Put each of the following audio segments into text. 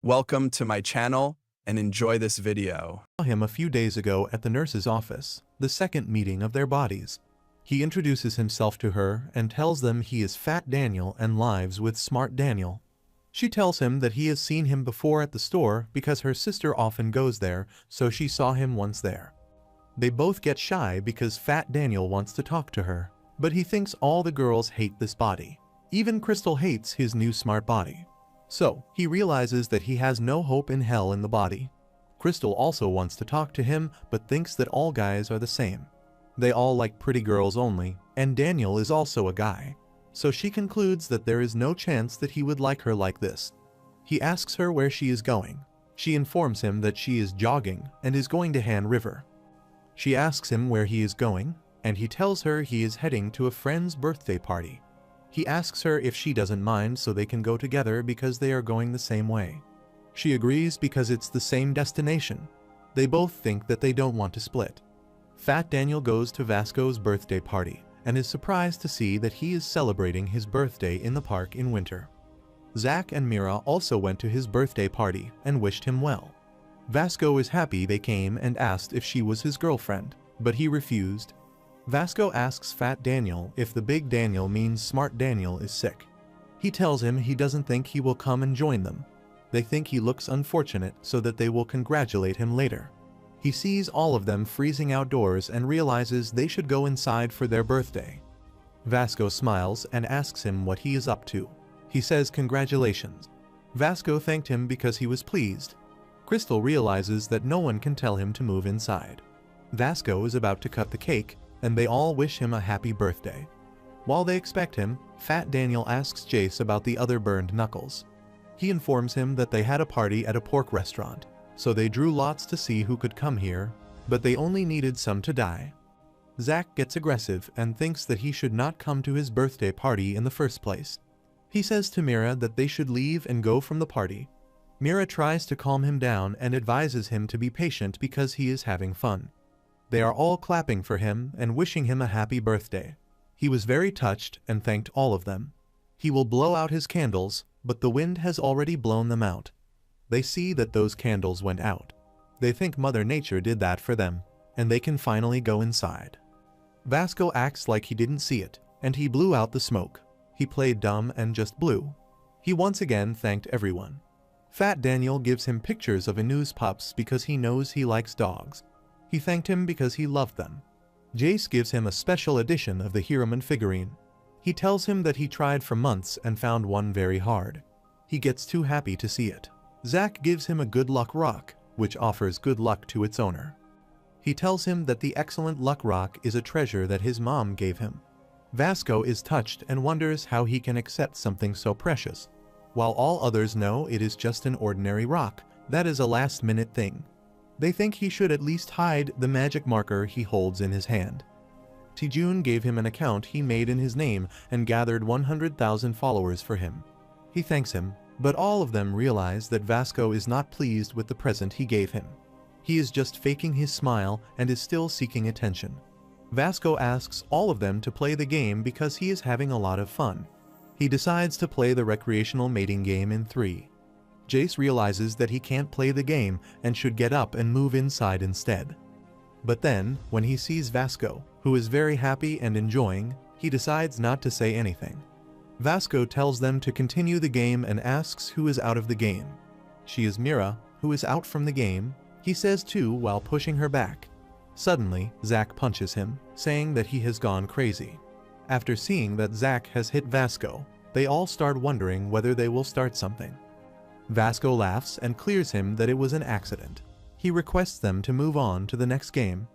Welcome to my channel and enjoy this video. Saw him a few days ago at the nurse's office, the second meeting of their bodies. He introduces himself to her and tells them he is Fat Daniel and lives with Smart Daniel. She tells him that he has seen him before at the store because her sister often goes there, so she saw him once there. They both get shy because Fat Daniel wants to talk to her, but he thinks all the girls hate this body. Even Crystal hates his new smart body. So, he realizes that he has no hope in hell in the body. Crystal also wants to talk to him but thinks that all guys are the same. They all like pretty girls only, and Daniel is also a guy. So she concludes that there is no chance that he would like her like this. He asks her where she is going. She informs him that she is jogging and is going to Han River. She asks him where he is going, and he tells her he is heading to a friend's birthday party. He asks her if she doesn't mind so they can go together because they are going the same way. She agrees because it's the same destination. They both think that they don't want to split. Fat Daniel goes to Vasco's birthday party and is surprised to see that he is celebrating his birthday in the park in winter. Zach and Mira also went to his birthday party and wished him well. Vasco is happy they came and asked if she was his girlfriend, but he refused. Vasco asks Fat Daniel if the Big Daniel means Smart Daniel is sick. He tells him he doesn't think he will come and join them. They think he looks unfortunate so that they will congratulate him later. He sees all of them freezing outdoors and realizes they should go inside for their birthday. Vasco smiles and asks him what he is up to. He says congratulations. Vasco thanked him because he was pleased. Crystal realizes that no one can tell him to move inside. Vasco is about to cut the cake, and they all wish him a happy birthday. While they expect him, Fat Daniel asks Jace about the other burned knuckles. He informs him that they had a party at a pork restaurant, so they drew lots to see who could come here, but they only needed some to die. Zach gets aggressive and thinks that he should not come to his birthday party in the first place. He says to Mira that they should leave and go from the party. Mira tries to calm him down and advises him to be patient because he is having fun. They are all clapping for him and wishing him a happy birthday. He was very touched and thanked all of them. He will blow out his candles, but the wind has already blown them out. They see that those candles went out. They think Mother Nature did that for them, and they can finally go inside. Vasco acts like he didn't see it, and he blew out the smoke. He played dumb and just blew. He once again thanked everyone. Fat Daniel gives him pictures of Inu's pups because he knows he likes dogs. He thanked him because he loved them. Jace gives him a special edition of the Hiraman figurine. He tells him that he tried for months and found one very hard. He gets too happy to see it. Zach gives him a good luck rock, which offers good luck to its owner. He tells him that the excellent luck rock is a treasure that his mom gave him. Vasco is touched and wonders how he can accept something so precious. While all others know it is just an ordinary rock, that is a last-minute thing. They think he should at least hide the magic marker he holds in his hand. Tijun gave him an account he made in his name and gathered 100,000 followers for him. He thanks him, but all of them realize that Vasco is not pleased with the present he gave him. He is just faking his smile and is still seeking attention. Vasco asks all of them to play the game because he is having a lot of fun. He decides to play the recreational mating game in 3. Jace realizes that he can't play the game and should get up and move inside instead. But then, when he sees Vasco, who is very happy and enjoying, he decides not to say anything. Vasco tells them to continue the game and asks who is out of the game. She is Mira, who is out from the game. He says too while pushing her back. Suddenly, Zach punches him, saying that he has gone crazy. After seeing that Zach has hit Vasco, they all start wondering whether they will start something. Vasco laughs and clears him that it was an accident. He requests them to move on to the next game.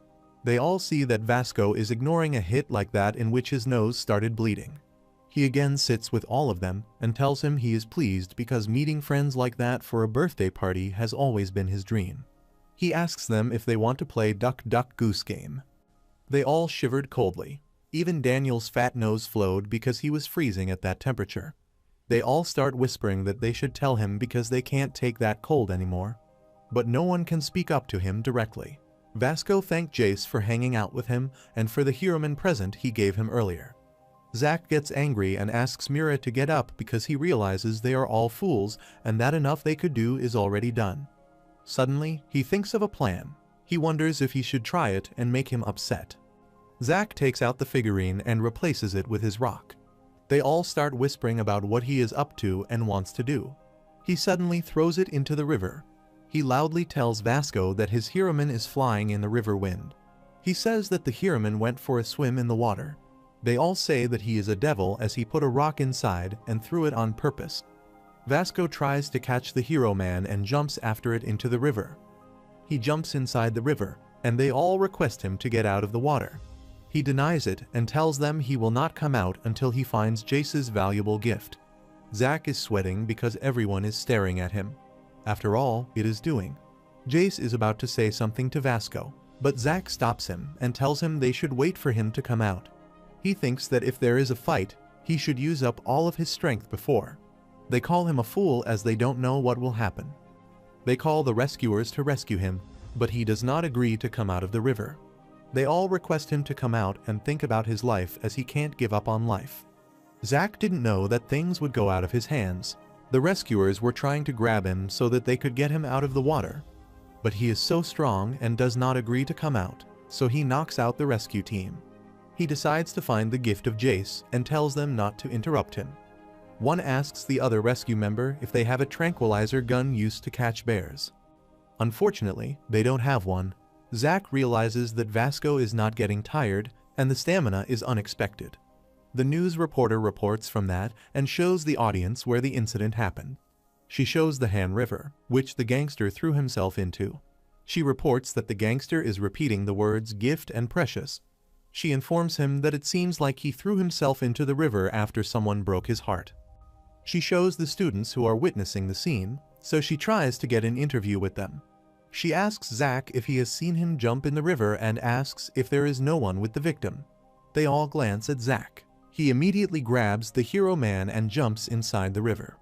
They all see that Vasco is ignoring a hit like that in which his nose started bleeding. He again sits with all of them and tells him he is pleased because meeting friends like that for a birthday party has always been his dream. He asks them if they want to play Duck Duck Goose game. They all shivered coldly. Even Daniel's fat nose flowed because he was freezing at that temperature. They all start whispering that they should tell him because they can't take that cold anymore. But no one can speak up to him directly. Vasco thanked Jace for hanging out with him and for the Hiraman present he gave him earlier. Zack gets angry and asks Mira to get up because he realizes they are all fools and that enough they could do is already done. Suddenly, he thinks of a plan. He wonders if he should try it and make him upset. Zack takes out the figurine and replaces it with his rock. They all start whispering about what he is up to and wants to do. He suddenly throws it into the river. He loudly tells Vasco that his Hieroman is flying in the river wind. He says that the Hieroman went for a swim in the water. They all say that he is a devil as he put a rock inside and threw it on purpose. Vasco tries to catch the Hieroman and jumps after it into the river. He jumps inside the river, and they all request him to get out of the water. He denies it and tells them he will not come out until he finds Jace's valuable gift. Zack is sweating because everyone is staring at him. After all, it is doing. Jace is about to say something to Vasco, but Zack stops him and tells him they should wait for him to come out. He thinks that if there is a fight, he should use up all of his strength before. They call him a fool as they don't know what will happen. They call the rescuers to rescue him, but he does not agree to come out of the river. They all request him to come out and think about his life as he can't give up on life. Zack didn't know that things would go out of his hands. The rescuers were trying to grab him so that they could get him out of the water. But he is so strong and does not agree to come out, so he knocks out the rescue team. He decides to find the gift of Jace and tells them not to interrupt him. One asks the other rescue member if they have a tranquilizer gun used to catch bears. Unfortunately, they don't have one. Zack realizes that Vasco is not getting tired and the stamina is unexpected. The news reporter reports from that and shows the audience where the incident happened. She shows the Han River, which the gangster threw himself into. She reports that the gangster is repeating the words gift and precious. She informs him that it seems like he threw himself into the river after someone broke his heart. She shows the students who are witnessing the scene, so she tries to get an interview with them. She asks Zack if he has seen him jump in the river and asks if there is no one with the victim. They all glance at Zack. He immediately grabs the Hieroman and jumps inside the river.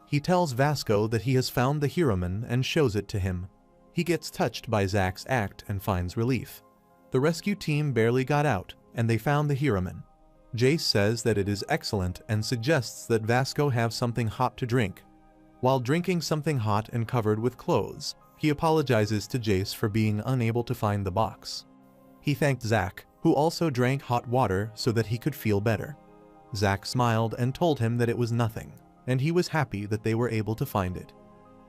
He tells Vasco that he has found the Hieroman and shows it to him. He gets touched by Zack's act and finds relief. The rescue team barely got out, and they found the Hieroman. Jace says that it is excellent and suggests that Vasco have something hot to drink. While drinking something hot and covered with clothes, he apologizes to Jace for being unable to find the box. He thanked Zack, who also drank hot water so that he could feel better. Zack smiled and told him that it was nothing, and he was happy that they were able to find it.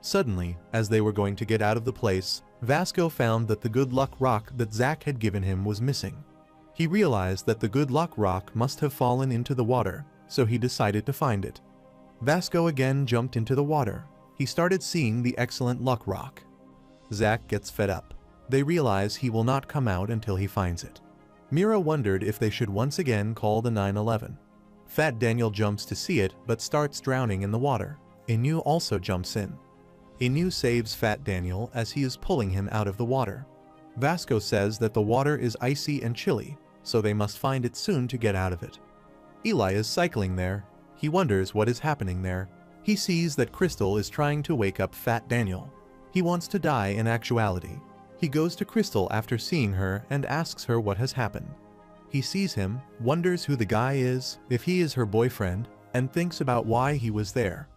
Suddenly, as they were going to get out of the place, Vasco found that the good luck rock that Zack had given him was missing. He realized that the good luck rock must have fallen into the water, so he decided to find it. Vasco again jumped into the water. He started seeing the excellent luck rock. Zack gets fed up. They realize he will not come out until he finds it. Mira wondered if they should once again call the 911. Fat Daniel jumps to see it but starts drowning in the water. Inu also jumps in. Inu saves Fat Daniel as he is pulling him out of the water. Vasco says that the water is icy and chilly, so they must find it soon to get out of it. Eli is cycling there. He wonders what is happening there. He sees that Crystal is trying to wake up Fat Daniel. He wants to die in actuality. He goes to Crystal after seeing her and asks her what has happened. He sees him, wonders who the guy is, if he is her boyfriend, and thinks about why he was there.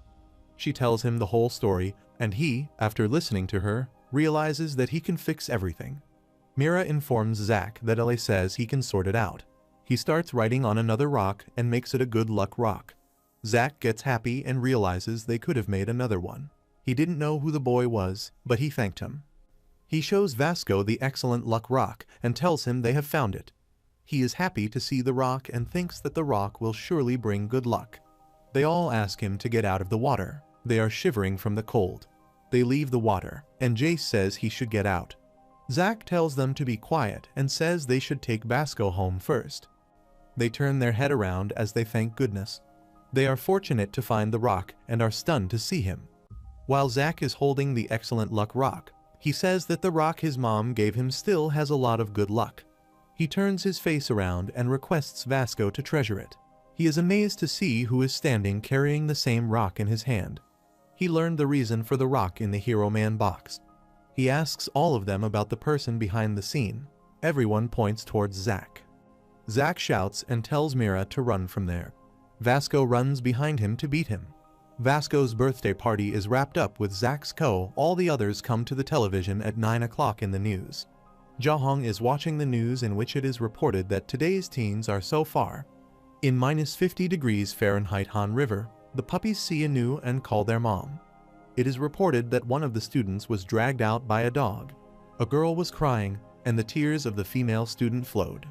She tells him the whole story, and he, after listening to her, realizes that he can fix everything. Mira informs Zack that Ellie says he can sort it out. He starts writing on another rock and makes it a good luck rock. Zack gets happy and realizes they could have made another one. He didn't know who the boy was, but he thanked him. He shows Vasco the excellent luck rock and tells him they have found it. He is happy to see the rock and thinks that the rock will surely bring good luck. They all ask him to get out of the water. They are shivering from the cold. They leave the water, and Jace says he should get out. Zack tells them to be quiet and says they should take Vasco home first. They turn their head around as they thank goodness. They are fortunate to find the rock and are stunned to see him. While Zack is holding the excellent luck rock, he says that the rock his mom gave him still has a lot of good luck. He turns his face around and requests Vasco to treasure it. He is amazed to see who is standing carrying the same rock in his hand. He learned the reason for the rock in the Hieroman box. He asks all of them about the person behind the scene. Everyone points towards Zack. Zack shouts and tells Mira to run from there. Vasco runs behind him to beat him. Vasco's birthday party is wrapped up with Zack's all the others come to the television at 9 o'clock in the news. Jahong is watching the news in which it is reported that today's teens are so far. In -50°F Han River, the puppies see Anu and call their mom. It is reported that one of the students was dragged out by a dog. A girl was crying, and the tears of the female student flowed.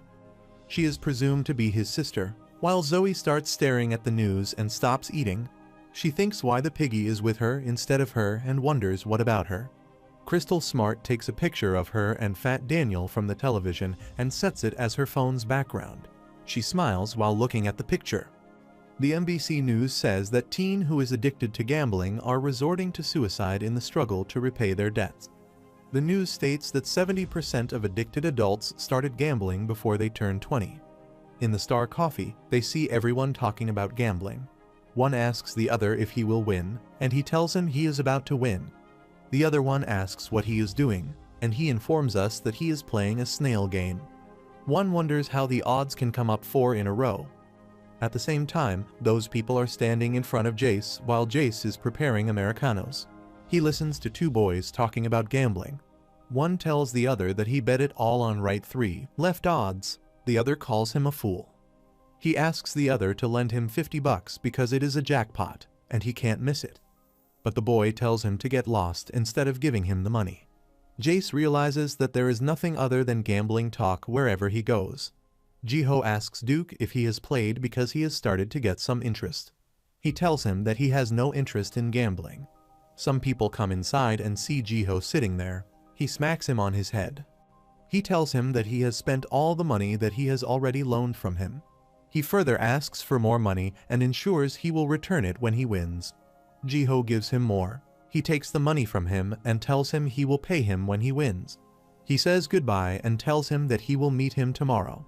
She is presumed to be his sister. While Zoe starts staring at the news and stops eating, she thinks why the piggy is with her instead of her and wonders what about her. Crystal Smart takes a picture of her and Fat Daniel from the television and sets it as her phone's background. She smiles while looking at the picture. The NBC News says that teen who is addicted to gambling are resorting to suicide in the struggle to repay their debts. The news states that 70% of addicted adults started gambling before they turned 20. In the Star Coffee, they see everyone talking about gambling. One asks the other if he will win, and he tells him he is about to win. The other one asks what he is doing, and he informs us that he is playing a snail game. One wonders how the odds can come up 4 in a row. At the same time, those people are standing in front of Jace while Jace is preparing Americanos. He listens to 2 boys talking about gambling. One tells the other that he bet it all on right 3 left odds. The other calls him a fool. He asks the other to lend him $50 because it is a jackpot, and he can't miss it. But the boy tells him to get lost instead of giving him the money. Jace realizes that there is nothing other than gambling talk wherever he goes. Jiho asks Duke if he has played because he has started to get some interest. He tells him that he has no interest in gambling. Some people come inside and see Jiho sitting there. He smacks him on his head. He tells him that he has spent all the money that he has already loaned from him. He further asks for more money and ensures he will return it when he wins. Jiho gives him more. He takes the money from him and tells him he will pay him when he wins. He says goodbye and tells him that he will meet him tomorrow.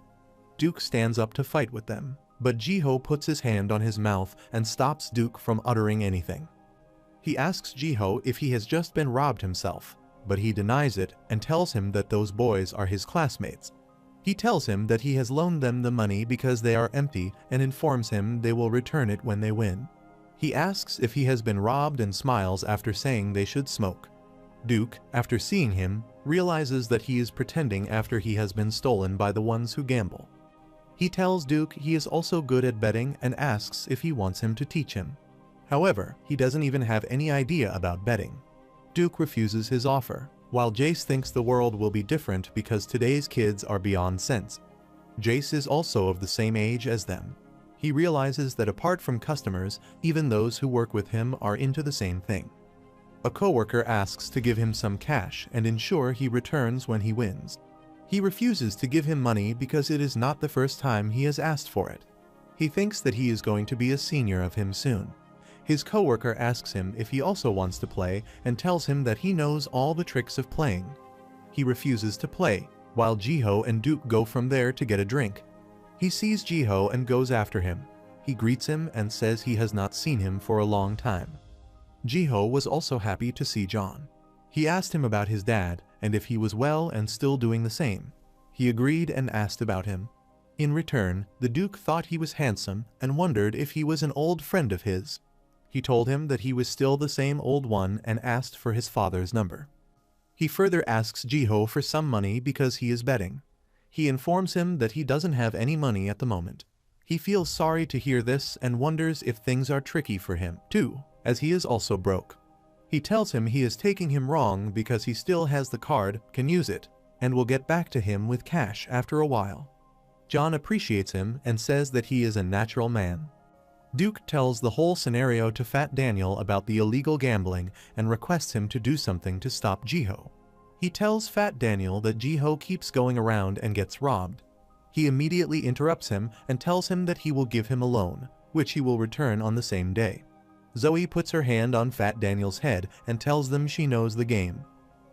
Duke stands up to fight with them, but Jiho puts his hand on his mouth and stops Duke from uttering anything. He asks Jiho if he has just been robbed himself, but he denies it and tells him that those boys are his classmates. He tells him that he has loaned them the money because they are empty and informs him they will return it when they win. He asks if he has been robbed and smiles after saying they should smoke. Duke, after seeing him, realizes that he is pretending after he has been stolen by the ones who gamble. He tells Duke he is also good at betting and asks if he wants him to teach him. However, he doesn't even have any idea about betting. Duke refuses his offer, while Jace thinks the world will be different because today's kids are beyond sense. Jace is also of the same age as them. He realizes that apart from customers, even those who work with him are into the same thing. A coworker asks to give him some cash and ensure he returns when he wins. He refuses to give him money because it is not the first time he has asked for it. He thinks that he is going to be a senior of him soon. His coworker asks him if he also wants to play and tells him that he knows all the tricks of playing. He refuses to play, while Jiho and Duke go from there to get a drink. He sees Jiho and goes after him. He greets him and says he has not seen him for a long time. Jiho was also happy to see John. He asked him about his dad and if he was well and still doing the same. He agreed and asked about him. In return, the Duke thought he was handsome and wondered if he was an old friend of his. He told him that he was still the same old one and asked for his father's number. He further asks Jiho for some money because he is betting. He informs him that he doesn't have any money at the moment. He feels sorry to hear this and wonders if things are tricky for him, too, as he is also broke. He tells him he is taking him wrong because he still has the card, can use it, and will get back to him with cash after a while. John appreciates him and says that he is a natural man. Duke tells the whole scenario to Fat Daniel about the illegal gambling and requests him to do something to stop Jiho. He tells Fat Daniel that Jiho keeps going around and gets robbed. He immediately interrupts him and tells him that he will give him a loan, which he will return on the same day. Zoe puts her hand on Fat Daniel's head and tells them she knows the game.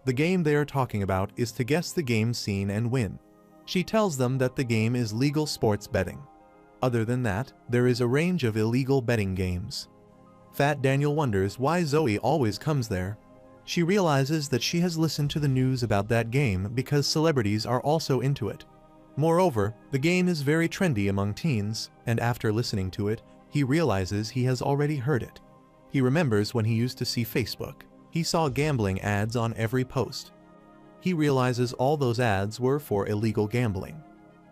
The game they are talking about is to guess the game scene and win. She tells them that the game is legal sports betting. Other than that, there is a range of illegal betting games. Fat Daniel wonders why Zoe always comes there. She realizes that she has listened to the news about that game because celebrities are also into it. Moreover, the game is very trendy among teens, and after listening to it, he realizes he has already heard it. He remembers when he used to see Facebook. He saw gambling ads on every post. He realizes all those ads were for illegal gambling.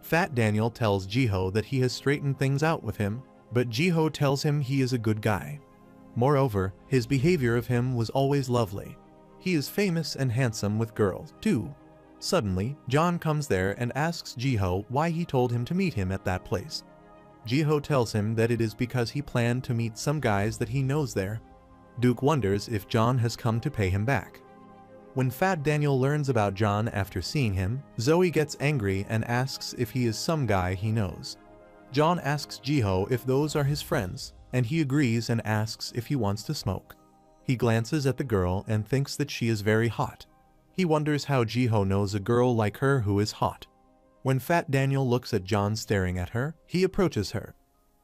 Fat Daniel tells Jiho that he has straightened things out with him, but Jiho tells him he is a good guy. Moreover, his behavior of him was always lovely. He is famous and handsome with girls, too. Suddenly, John comes there and asks Jiho why he told him to meet him at that place. Jiho tells him that it is because he planned to meet some guys that he knows there. Duke wonders if John has come to pay him back. When Fat Daniel learns about John after seeing him, Zoe gets angry and asks if he is some guy he knows. John asks Jiho if those are his friends, and he agrees and asks if he wants to smoke. He glances at the girl and thinks that she is very hot. He wonders how Jiho knows a girl like her who is hot. When Fat Daniel looks at John staring at her, he approaches her.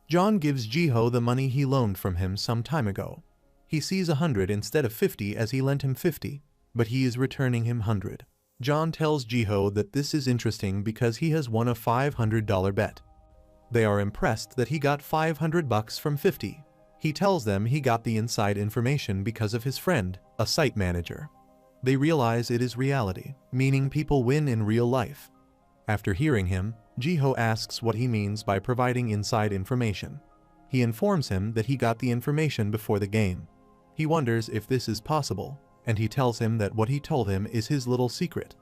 John gives Jiho the money he loaned from him some time ago. He sees 100 instead of 50 as he lent him 50, but he is returning him 100. John tells Jiho that this is interesting because he has won a $500 bet. They are impressed that he got $500 from 50. He tells them he got the inside information because of his friend, a site manager. They realize it is reality, meaning people win in real life. After hearing him, Jiho asks what he means by providing inside information. He informs him that he got the information before the game. He wonders if this is possible, and he tells him that what he told him is his little secret.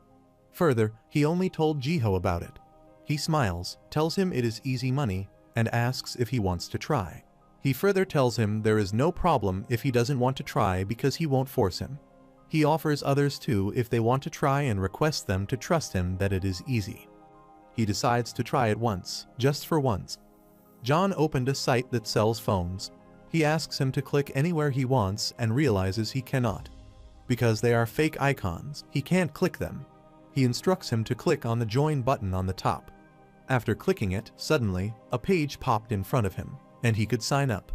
Further, he only told Jiho about it. He smiles, tells him it is easy money, and asks if he wants to try. He further tells him there is no problem if he doesn't want to try because he won't force him. He offers others too if they want to try and requests them to trust him that it is easy. He decides to try it once, just for once. John opened a site that sells phones. He asks him to click anywhere he wants and realizes he cannot. Because they are fake icons, he can't click them. He instructs him to click on the join button on the top. After clicking it, suddenly, a page popped in front of him, and he could sign up.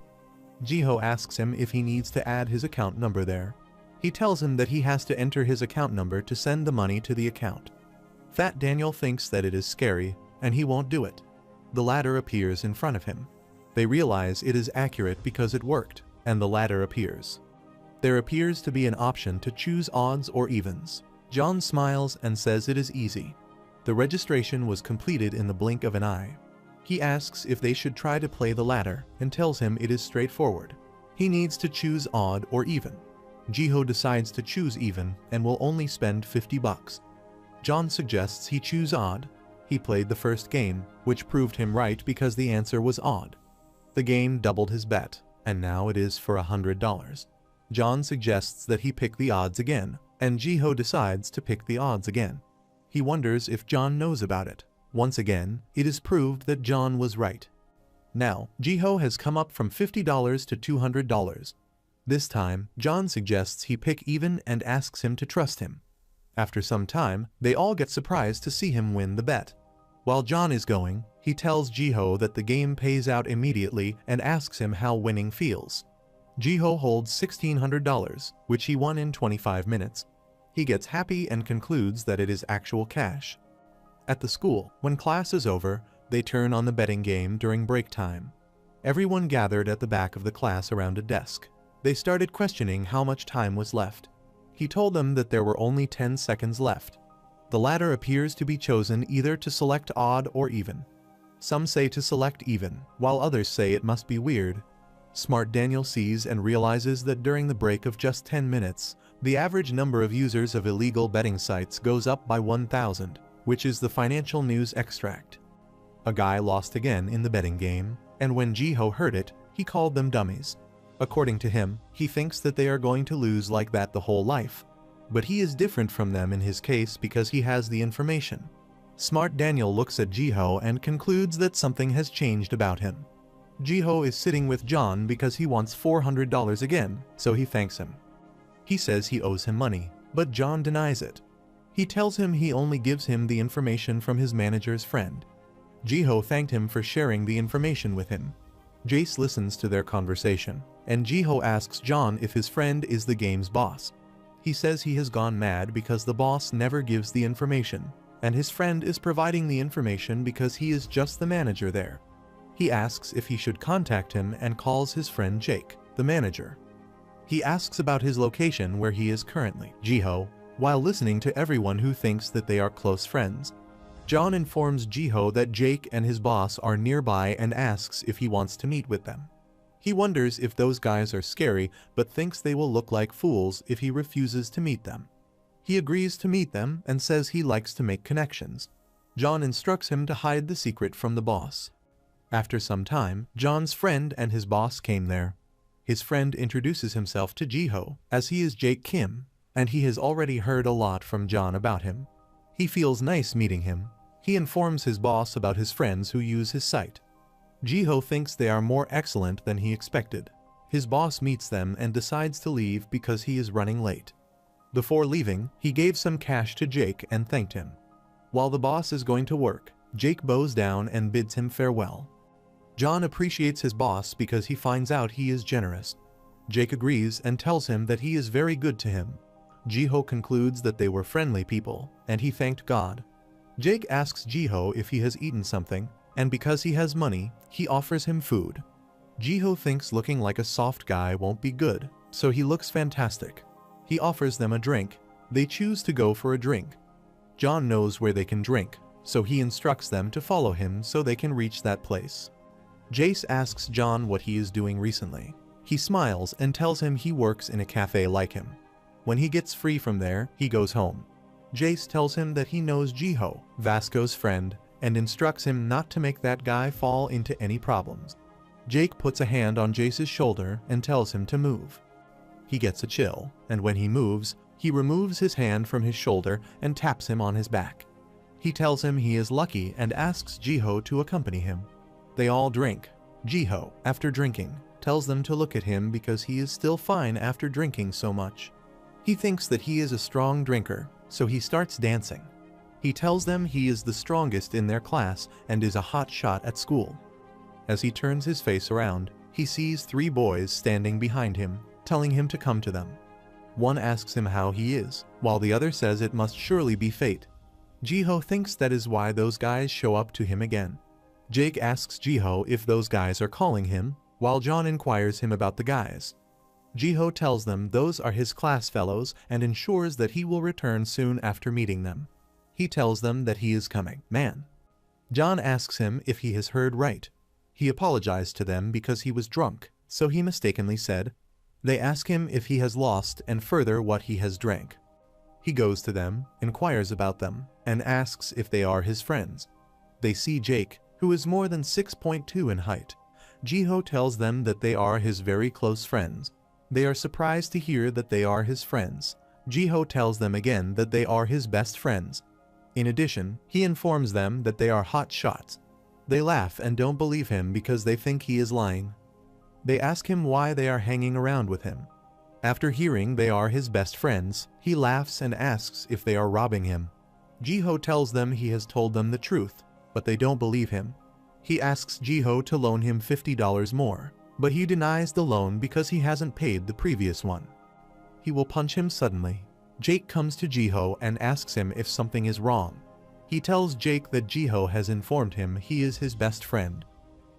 Jiho asks him if he needs to add his account number there. He tells him that he has to enter his account number to send the money to the account. Fat Daniel thinks that it is scary, and he won't do it. The ladder appears in front of him. They realize it is accurate because it worked, and the ladder appears. There appears to be an option to choose odds or evens. John smiles and says it is easy. The registration was completed in the blink of an eye. He asks if they should try to play the ladder and tells him it is straightforward. He needs to choose odd or even. Jiho decides to choose even and will only spend $50. John suggests he choose odd. He played the first game, which proved him right because the answer was odd. The game doubled his bet, and now it is for $100. John suggests that he pick the odds again, and Jiho decides to pick the odds again. He wonders if John knows about it. Once again, it is proved that John was right. Now, Jiho has come up from $50 to $200. This time, John suggests he pick even and asks him to trust him. After some time, they all get surprised to see him win the bet. While John is going, he tells Jiho that the game pays out immediately and asks him how winning feels. Jiho holds $1,600, which he won in 25 minutes. He gets happy and concludes that it is actual cash. At the school, when class is over, they turn on the betting game during break time. Everyone gathered at the back of the class around a desk. They started questioning how much time was left. He told them that there were only 10 seconds left. The ladder appears to be chosen either to select odd or even. Some say to select even, while others say it must be weird. Smart Daniel sees and realizes that during the break of just 10 minutes, the average number of users of illegal betting sites goes up by 1,000, which is the financial news extract. A guy lost again in the betting game, and when Jiho heard it, he called them dummies. According to him, he thinks that they are going to lose like that the whole life. But he is different from them in his case because he has the information. Smart Daniel looks at Jiho and concludes that something has changed about him. Jiho is sitting with John because he wants $400 again, so he thanks him. He says he owes him money, but John denies it. He tells him he only gives him the information from his manager's friend. Jiho thanked him for sharing the information with him. Jace listens to their conversation, and Jiho asks John if his friend is the game's boss. He says he has gone mad because the boss never gives the information, and his friend is providing the information because he is just the manager there. He asks if he should contact him and calls his friend Jake, the manager. He asks about his location where he is currently, Jiho, while listening to everyone who thinks that they are close friends. John informs Jiho that Jake and his boss are nearby and asks if he wants to meet with them. He wonders if those guys are scary but thinks they will look like fools if he refuses to meet them. He agrees to meet them and says he likes to make connections. John instructs him to hide the secret from the boss. After some time, John's friend and his boss came there. His friend introduces himself to Jiho as he is Jake Kim, and he has already heard a lot from John about him. He feels nice meeting him. He informs his boss about his friends who use his site. Jiho thinks they are more excellent than he expected. His boss meets them and decides to leave because he is running late. Before leaving, he gave some cash to Jake and thanked him. While the boss is going to work, Jake bows down and bids him farewell. John appreciates his boss because he finds out he is generous. Jake agrees and tells him that he is very good to him. Jiho concludes that they were friendly people, and he thanked God. Jake asks Jiho if he has eaten something, and because he has money, he offers him food. Jiho thinks looking like a soft guy won't be good, so he looks fantastic. He offers them a drink. They choose to go for a drink. John knows where they can drink, so he instructs them to follow him so they can reach that place. Jace asks John what he is doing recently. He smiles and tells him he works in a cafe like him. When he gets free from there, he goes home. Jace tells him that he knows Jiho, Vasco's friend, and instructs him not to make that guy fall into any problems. Jake puts a hand on Jace's shoulder and tells him to move. He gets a chill, and when he moves, he removes his hand from his shoulder and taps him on his back. He tells him he is lucky and asks Jiho to accompany him. They all drink. Jiho, after drinking, tells them to look at him because he is still fine after drinking so much. He thinks that he is a strong drinker, so he starts dancing. He tells them he is the strongest in their class and is a hot shot at school. As he turns his face around, he sees 3 boys standing behind him, telling him to come to them. One asks him how he is, while the other says it must surely be fate. Jiho thinks that is why those guys show up to him again. Jake asks Jiho if those guys are calling him, while John inquires him about the guys. Jiho tells them those are his class fellows and ensures that he will return soon after meeting them. He tells them that he is coming, man. John asks him if he has heard right. He apologized to them because he was drunk, so he mistakenly said. They ask him if he has lost and further what he has drank. He goes to them, inquires about them, and asks if they are his friends. They see Jake, who is more than 6.2 in height. Jiho tells them that they are his very close friends. They are surprised to hear that they are his friends. Jiho tells them again that they are his best friends. In addition, he informs them that they are hot shots. They laugh and don't believe him because they think he is lying. They ask him why they are hanging around with him. After hearing they are his best friends, he laughs and asks if they are robbing him. Jiho tells them he has told them the truth, but they don't believe him. He asks Jiho to loan him $50 more, but he denies the loan because he hasn't paid the previous one. He will punch him suddenly. Jake comes to Jiho and asks him if something is wrong. He tells Jake that Jiho has informed him he is his best friend.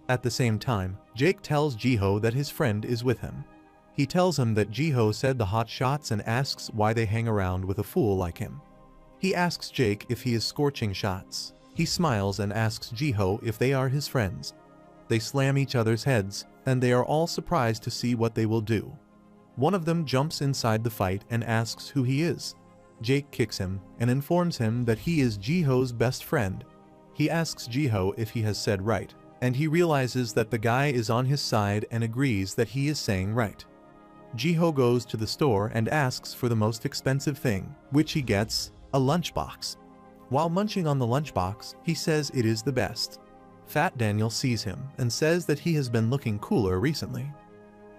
At the same time, Jake tells Jiho that his friend is with him. He tells him that Jiho said the hot shots and asks why they hang around with a fool like him. He asks Jake if he is scorching shots. He smiles and asks Jiho if they are his friends. They slam each other's heads, and they are all surprised to see what they will do. One of them jumps inside the fight and asks who he is. Jake kicks him and informs him that he is Jiho's best friend. He asks Jiho if he has said right, and he realizes that the guy is on his side and agrees that he is saying right. Jiho goes to the store and asks for the most expensive thing, which he gets, a lunchbox. While munching on the lunchbox, he says it is the best. Fat Daniel sees him and says that he has been looking cooler recently.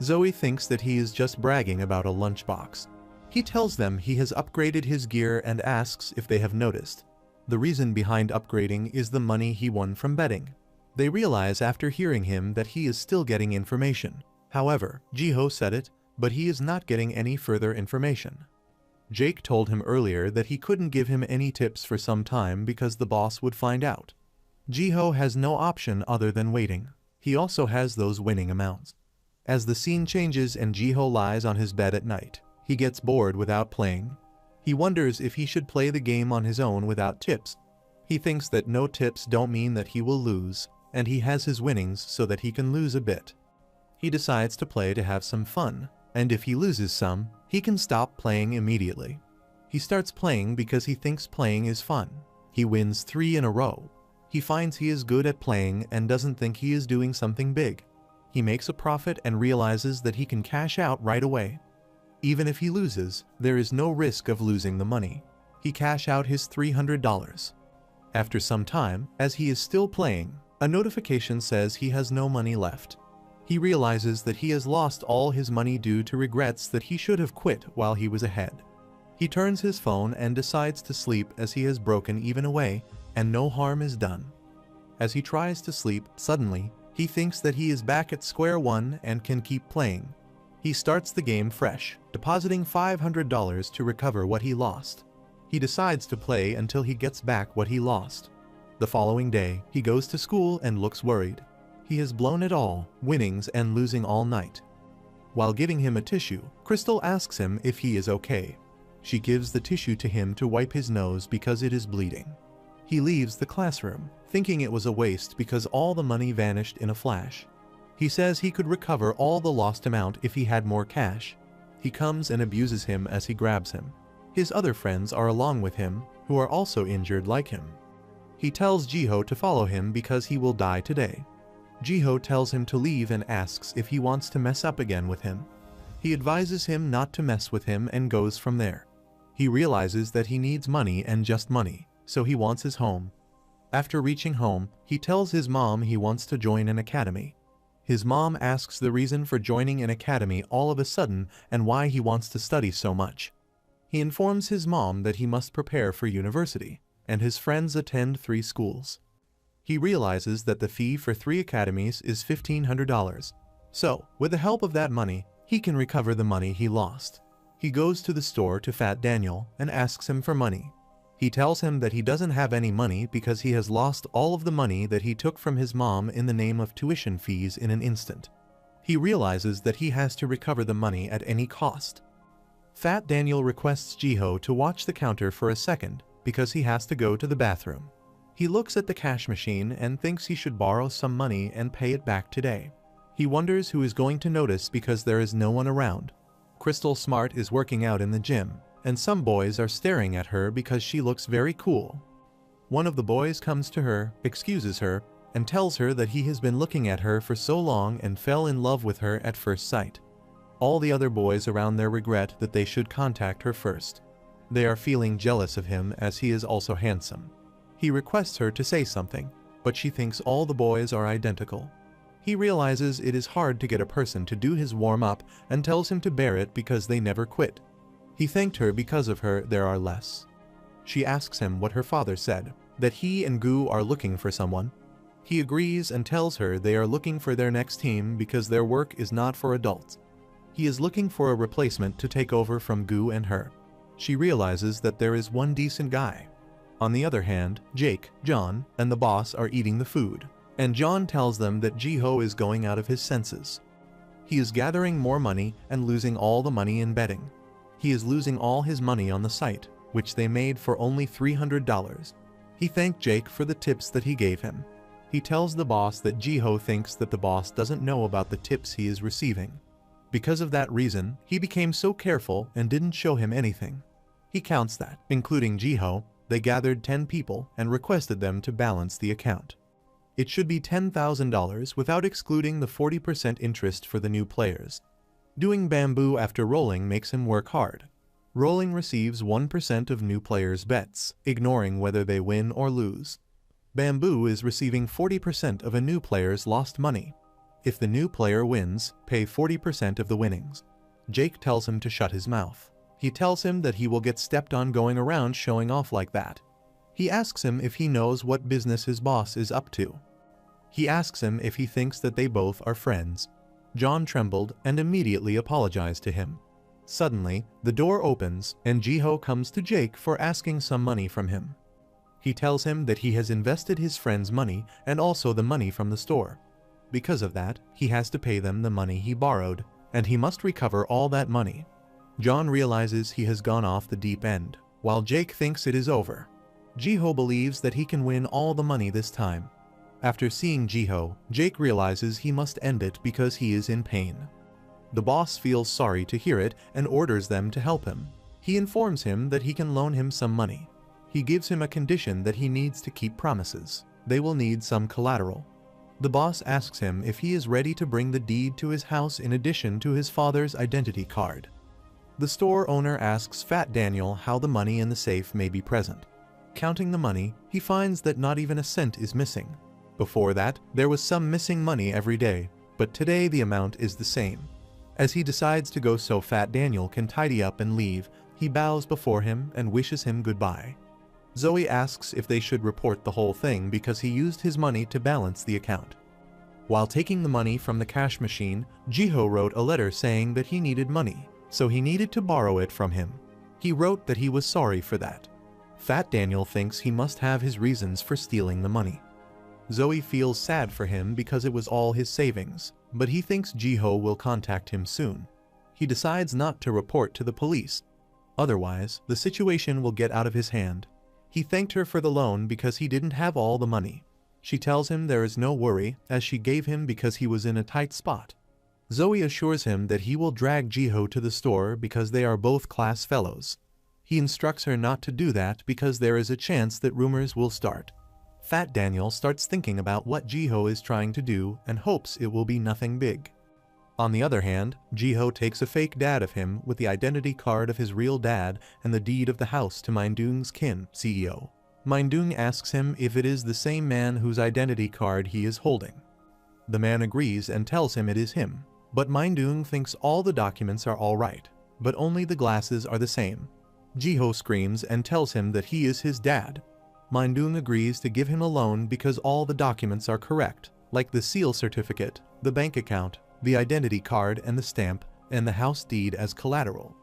Zoe thinks that he is just bragging about a lunchbox. He tells them he has upgraded his gear and asks if they have noticed. The reason behind upgrading is the money he won from betting. They realize after hearing him that he is still getting information. However, Jiho said it, but he is not getting any further information. Jake told him earlier that he couldn't give him any tips for some time because the boss would find out. Jiho has no option other than waiting. He also has those winning amounts. As the scene changes and Jiho lies on his bed at night, he gets bored without playing. He wonders if he should play the game on his own without tips. He thinks that no tips don't mean that he will lose, and he has his winnings so that he can lose a bit. He decides to play to have some fun, and if he loses some, he can stop playing immediately. He starts playing because he thinks playing is fun. He wins 3 in a row. He finds he is good at playing and doesn't think he is doing something big. He makes a profit and realizes that he can cash out right away. Even if he loses, there is no risk of losing the money. He cash out his $300. After some time, as he is still playing, a notification says he has no money left. He realizes that he has lost all his money due to regrets that he should have quit while he was ahead. He turns his phone and decides to sleep as he has broken even away and no harm is done. As he tries to sleep, suddenly, he thinks that he is back at square one and can keep playing. He starts the game fresh, depositing $500 to recover what he lost. He decides to play until he gets back what he lost. The following day, he goes to school and looks worried. He has blown it all, winnings and losing all night. While giving him a tissue, Crystal asks him if he is okay. She gives the tissue to him to wipe his nose because it is bleeding. He leaves the classroom, thinking it was a waste because all the money vanished in a flash. He says he could recover all the lost amount if he had more cash. He comes and abuses him as he grabs him. His other friends are along with him, who are also injured like him. He tells Jiho to follow him because he will die today. Jiho tells him to leave and asks if he wants to mess up again with him. He advises him not to mess with him and goes from there. He realizes that he needs money and just money, so he wants his home. After reaching home, he tells his mom he wants to join an academy. His mom asks the reason for joining an academy all of a sudden and why he wants to study so much. He informs his mom that he must prepare for university, and his friends attend 3 schools. He realizes that the fee for 3 academies is $1,500. So, with the help of that money, he can recover the money he lost. He goes to the store to Fat Daniel and asks him for money. He tells him that he doesn't have any money because he has lost all of the money that he took from his mom in the name of tuition fees in an instant. He realizes that he has to recover the money at any cost. Fat Daniel requests Jiho to watch the counter for a second because he has to go to the bathroom. He looks at the cash machine and thinks he should borrow some money and pay it back today. He wonders who is going to notice because there is no one around. Crystal Smart is working out in the gym, and some boys are staring at her because she looks very cool. One of the boys comes to her, excuses her, and tells her that he has been looking at her for so long and fell in love with her at first sight. All the other boys around there regret that they should contact her first. They are feeling jealous of him as he is also handsome. He requests her to say something, but she thinks all the boys are identical. He realizes it is hard to get a person to do his warm-up and tells him to bear it because they never quit. He thanked her because of her there are less. She asks him what her father said, that he and Gu are looking for someone. He agrees and tells her they are looking for their next team because their work is not for adults. He is looking for a replacement to take over from Gu and her. She realizes that there is one decent guy. On the other hand, Jake, John, and the boss are eating the food, and John tells them that Jiho is going out of his senses. He is gathering more money and losing all the money in betting. He is losing all his money on the site, which they made for only $300. He thanked Jake for the tips that he gave him. He tells the boss that Jiho thinks that the boss doesn't know about the tips he is receiving. Because of that reason, he became so careful and didn't show him anything. He counts that, including Jiho, they gathered 10 people and requested them to balance the account. It should be $10,000 without excluding the 40% interest for the new players. Doing bamboo after rolling makes him work hard. Rolling receives 1% of new players' bets, ignoring whether they win or lose. Bamboo is receiving 40% of a new player's lost money. If the new player wins, pay 40% of the winnings. Jake tells him to shut his mouth. He tells him that he will get stepped on going around showing off like that. He asks him if he knows what business his boss is up to. He asks him if he thinks that they both are friends. John trembled and immediately apologized to him. Suddenly, the door opens and Jiho comes to Jake for asking some money from him. He tells him that he has invested his friend's money and also the money from the store. Because of that, he has to pay them the money he borrowed, and he must recover all that money. John realizes he has gone off the deep end, while Jake thinks it is over. Jiho believes that he can win all the money this time. After seeing Jiho, Jake realizes he must end it because he is in pain. The boss feels sorry to hear it and orders them to help him. He informs him that he can loan him some money. He gives him a condition that he needs to keep promises. They will need some collateral. The boss asks him if he is ready to bring the deed to his house in addition to his father's identity card. The store owner asks Fat Daniel how the money in the safe may be present. Counting the money, he finds that not even a cent is missing. Before that, there was some missing money every day, but today the amount is the same. As he decides to go so Fat Daniel can tidy up and leave, he bows before him and wishes him goodbye. Zoe asks if they should report the whole thing because he used his money to balance the account. While taking the money from the cash machine, Jiho wrote a letter saying that he needed money, so he needed to borrow it from him. He wrote that he was sorry for that. Fat Daniel thinks he must have his reasons for stealing the money. Zoe feels sad for him because it was all his savings, but he thinks Jiho will contact him soon. He decides not to report to the police. Otherwise, the situation will get out of his hand. He thanked her for the loan because he didn't have all the money. She tells him there is no worry, as she gave him because he was in a tight spot. Zoe assures him that he will drag Jiho to the store because they are both class fellows. He instructs her not to do that because there is a chance that rumors will start. Fat Daniel starts thinking about what Jiho is trying to do and hopes it will be nothing big. On the other hand, Jiho takes a fake dad of him with the identity card of his real dad and the deed of the house to Mindung's kin, CEO. Mindung asks him if it is the same man whose identity card he is holding. The man agrees and tells him it is him, but Mindung thinks all the documents are all right, but only the glasses are the same. Jiho screams and tells him that he is his dad. Mindung agrees to give him a loan because all the documents are correct, like the seal certificate, the bank account, the identity card and the stamp, and the house deed as collateral.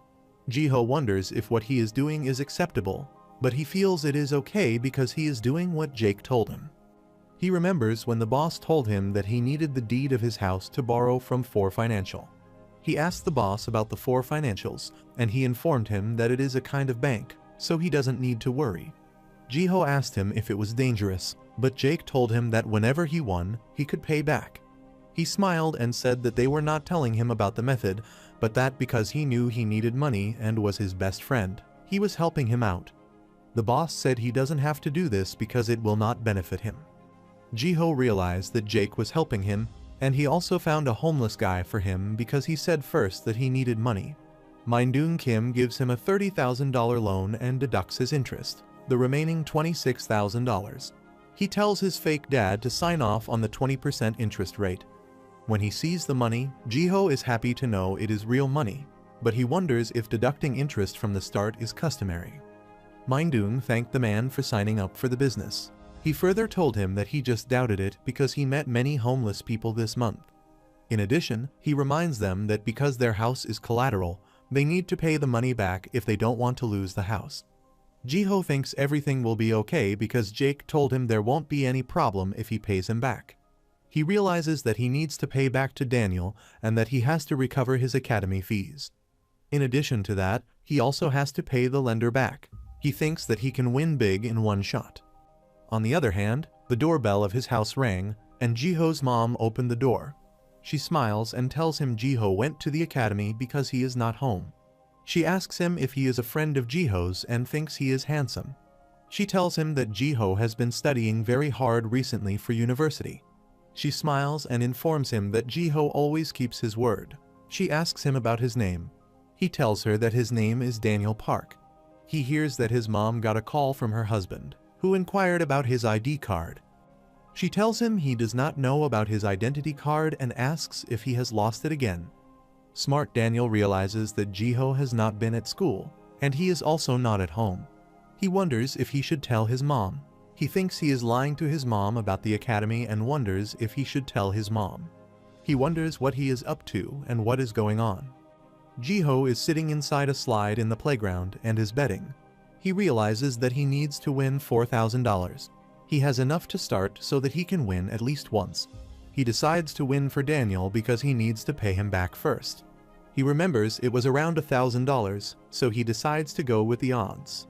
Jiho wonders if what he is doing is acceptable, but he feels it is okay because he is doing what Jake told him. He remembers when the boss told him that he needed the deed of his house to borrow from 4 Financial. He asked the boss about the 4 Financials, and he informed him that it is a kind of bank, so he doesn't need to worry. Jiho asked him if it was dangerous, but Jake told him that whenever he won, he could pay back. He smiled and said that they were not telling him about the method, but that because he knew he needed money and was his best friend, he was helping him out. The boss said he doesn't have to do this because it will not benefit him. Jiho realized that Jake was helping him, and he also found a homeless guy for him because he said first that he needed money. Mindung Kim gives him a $30,000 loan and deducts his interest, the remaining $26,000. He tells his fake dad to sign off on the 20% interest rate. When he sees the money, Jiho is happy to know it is real money, but he wonders if deducting interest from the start is customary. Mindung thanked the man for signing up for the business. He further told him that he just doubted it because he met many homeless people this month. In addition, he reminds them that because their house is collateral, they need to pay the money back if they don't want to lose the house. Jiho thinks everything will be okay because Jake told him there won't be any problem if he pays him back. He realizes that he needs to pay back to Daniel and that he has to recover his academy fees. In addition to that, he also has to pay the lender back. He thinks that he can win big in one shot. On the other hand, the doorbell of his house rang, and Jiho's mom opened the door. She smiles and tells him Jiho went to the academy because he is not home. She asks him if he is a friend of Jiho's and thinks he is handsome. She tells him that Jiho has been studying very hard recently for university. She smiles and informs him that Jiho always keeps his word. She asks him about his name. He tells her that his name is Daniel Park. He hears that his mom got a call from her husband, who inquired about his ID card. She tells him he does not know about his identity card and asks if he has lost it again. Smart Daniel realizes that Jiho has not been at school, and he is also not at home. He wonders if he should tell his mom. He thinks he is lying to his mom about the academy and wonders if he should tell his mom. He wonders what he is up to and what is going on. Jiho is sitting inside a slide in the playground and is betting. He realizes that he needs to win $4,000. He has enough to start so that he can win at least once. He decides to win for Daniel because he needs to pay him back first. He remembers it was around $1,000, so he decides to go with the odds.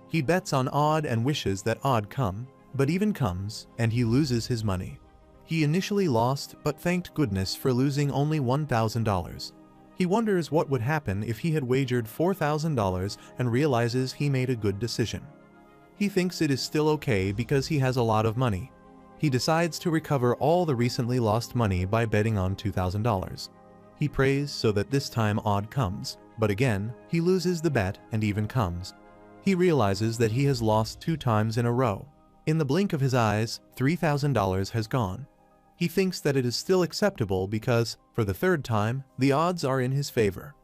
He bets on odd and wishes that odd come, but even comes, and he loses his money. He initially lost, but thanked goodness for losing only $1,000. He wonders what would happen if he had wagered $4,000 and realizes he made a good decision. He thinks it is still okay because he has a lot of money. He decides to recover all the recently lost money by betting on $2,000. He prays so that this time odd comes, but again, he loses the bet and even comes. He realizes that he has lost 2 times in a row. In the blink of his eyes, $3,000 has gone. He thinks that it is still acceptable because, for the 3rd time, the odds are in his favor.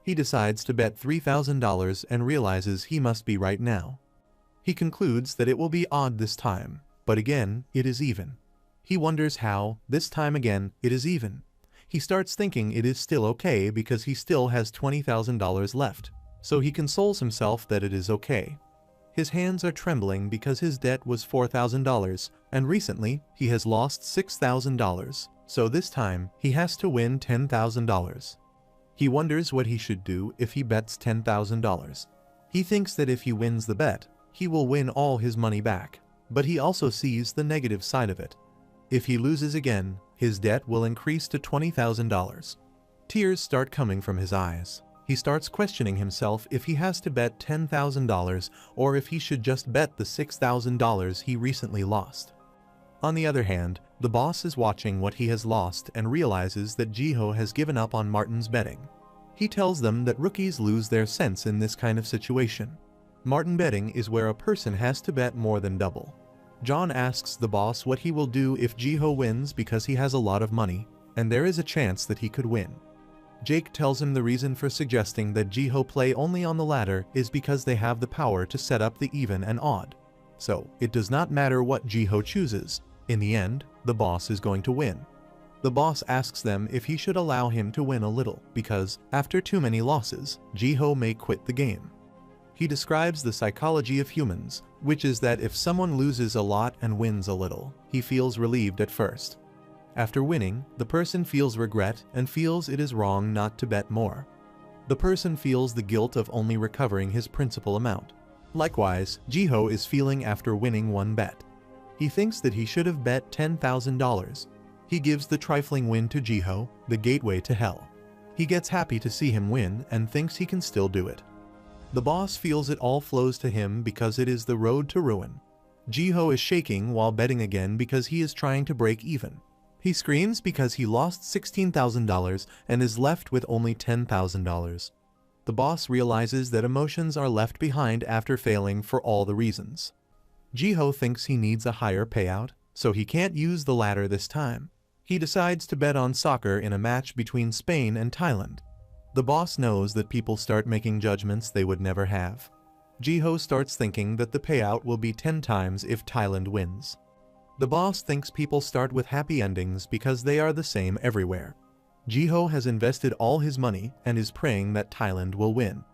He decides to bet $3,000 and realizes he must be right now. He concludes that it will be odd this time, but again, it is even. He wonders how, this time again, it is even. He starts thinking it is still okay because he still has $20,000 left, so he consoles himself that it is okay. His hands are trembling because his debt was $4,000, and recently, he has lost $6,000, so this time, he has to win $10,000. He wonders what he should do if he bets $10,000. He thinks that if he wins the bet, he will win all his money back, but he also sees the negative side of it. If he loses again, his debt will increase to $20,000. Tears start coming from his eyes. He starts questioning himself if he has to bet $10,000 or if he should just bet the $6,000 he recently lost. On the other hand, the boss is watching what he has lost and realizes that Jiho has given up on Martin's betting. He tells them that rookies lose their sense in this kind of situation. Martin betting is where a person has to bet more than double. John asks the boss what he will do if Jiho wins because he has a lot of money, and there is a chance that he could win. Jake tells him the reason for suggesting that Jiho play only on the ladder is because they have the power to set up the even and odd. So, it does not matter what Jiho chooses. In the end, the boss is going to win. The boss asks them if he should allow him to win a little, because, after too many losses, Jiho may quit the game. He describes the psychology of humans, which is that if someone loses a lot and wins a little, he feels relieved at first. After winning, the person feels regret and feels it is wrong not to bet more. The person feels the guilt of only recovering his principal amount. Likewise, Jiho is feeling after winning one bet. He thinks that he should have bet $10,000. He gives the trifling win to Jiho, the gateway to hell. He gets happy to see him win and thinks he can still do it. The boss feels it all flows to him because it is the road to ruin. Jiho is shaking while betting again because he is trying to break even. He screams because he lost $16,000 and is left with only $10,000. The boss realizes that emotions are left behind after failing for all the reasons. Jiho thinks he needs a higher payout, so he can't use the ladder this time. He decides to bet on soccer in a match between Spain and Thailand. The boss knows that people start making judgments they would never have. Jiho starts thinking that the payout will be 10 times if Thailand wins. The boss thinks people start with happy endings because they are the same everywhere. Jiho has invested all his money and is praying that Thailand will win.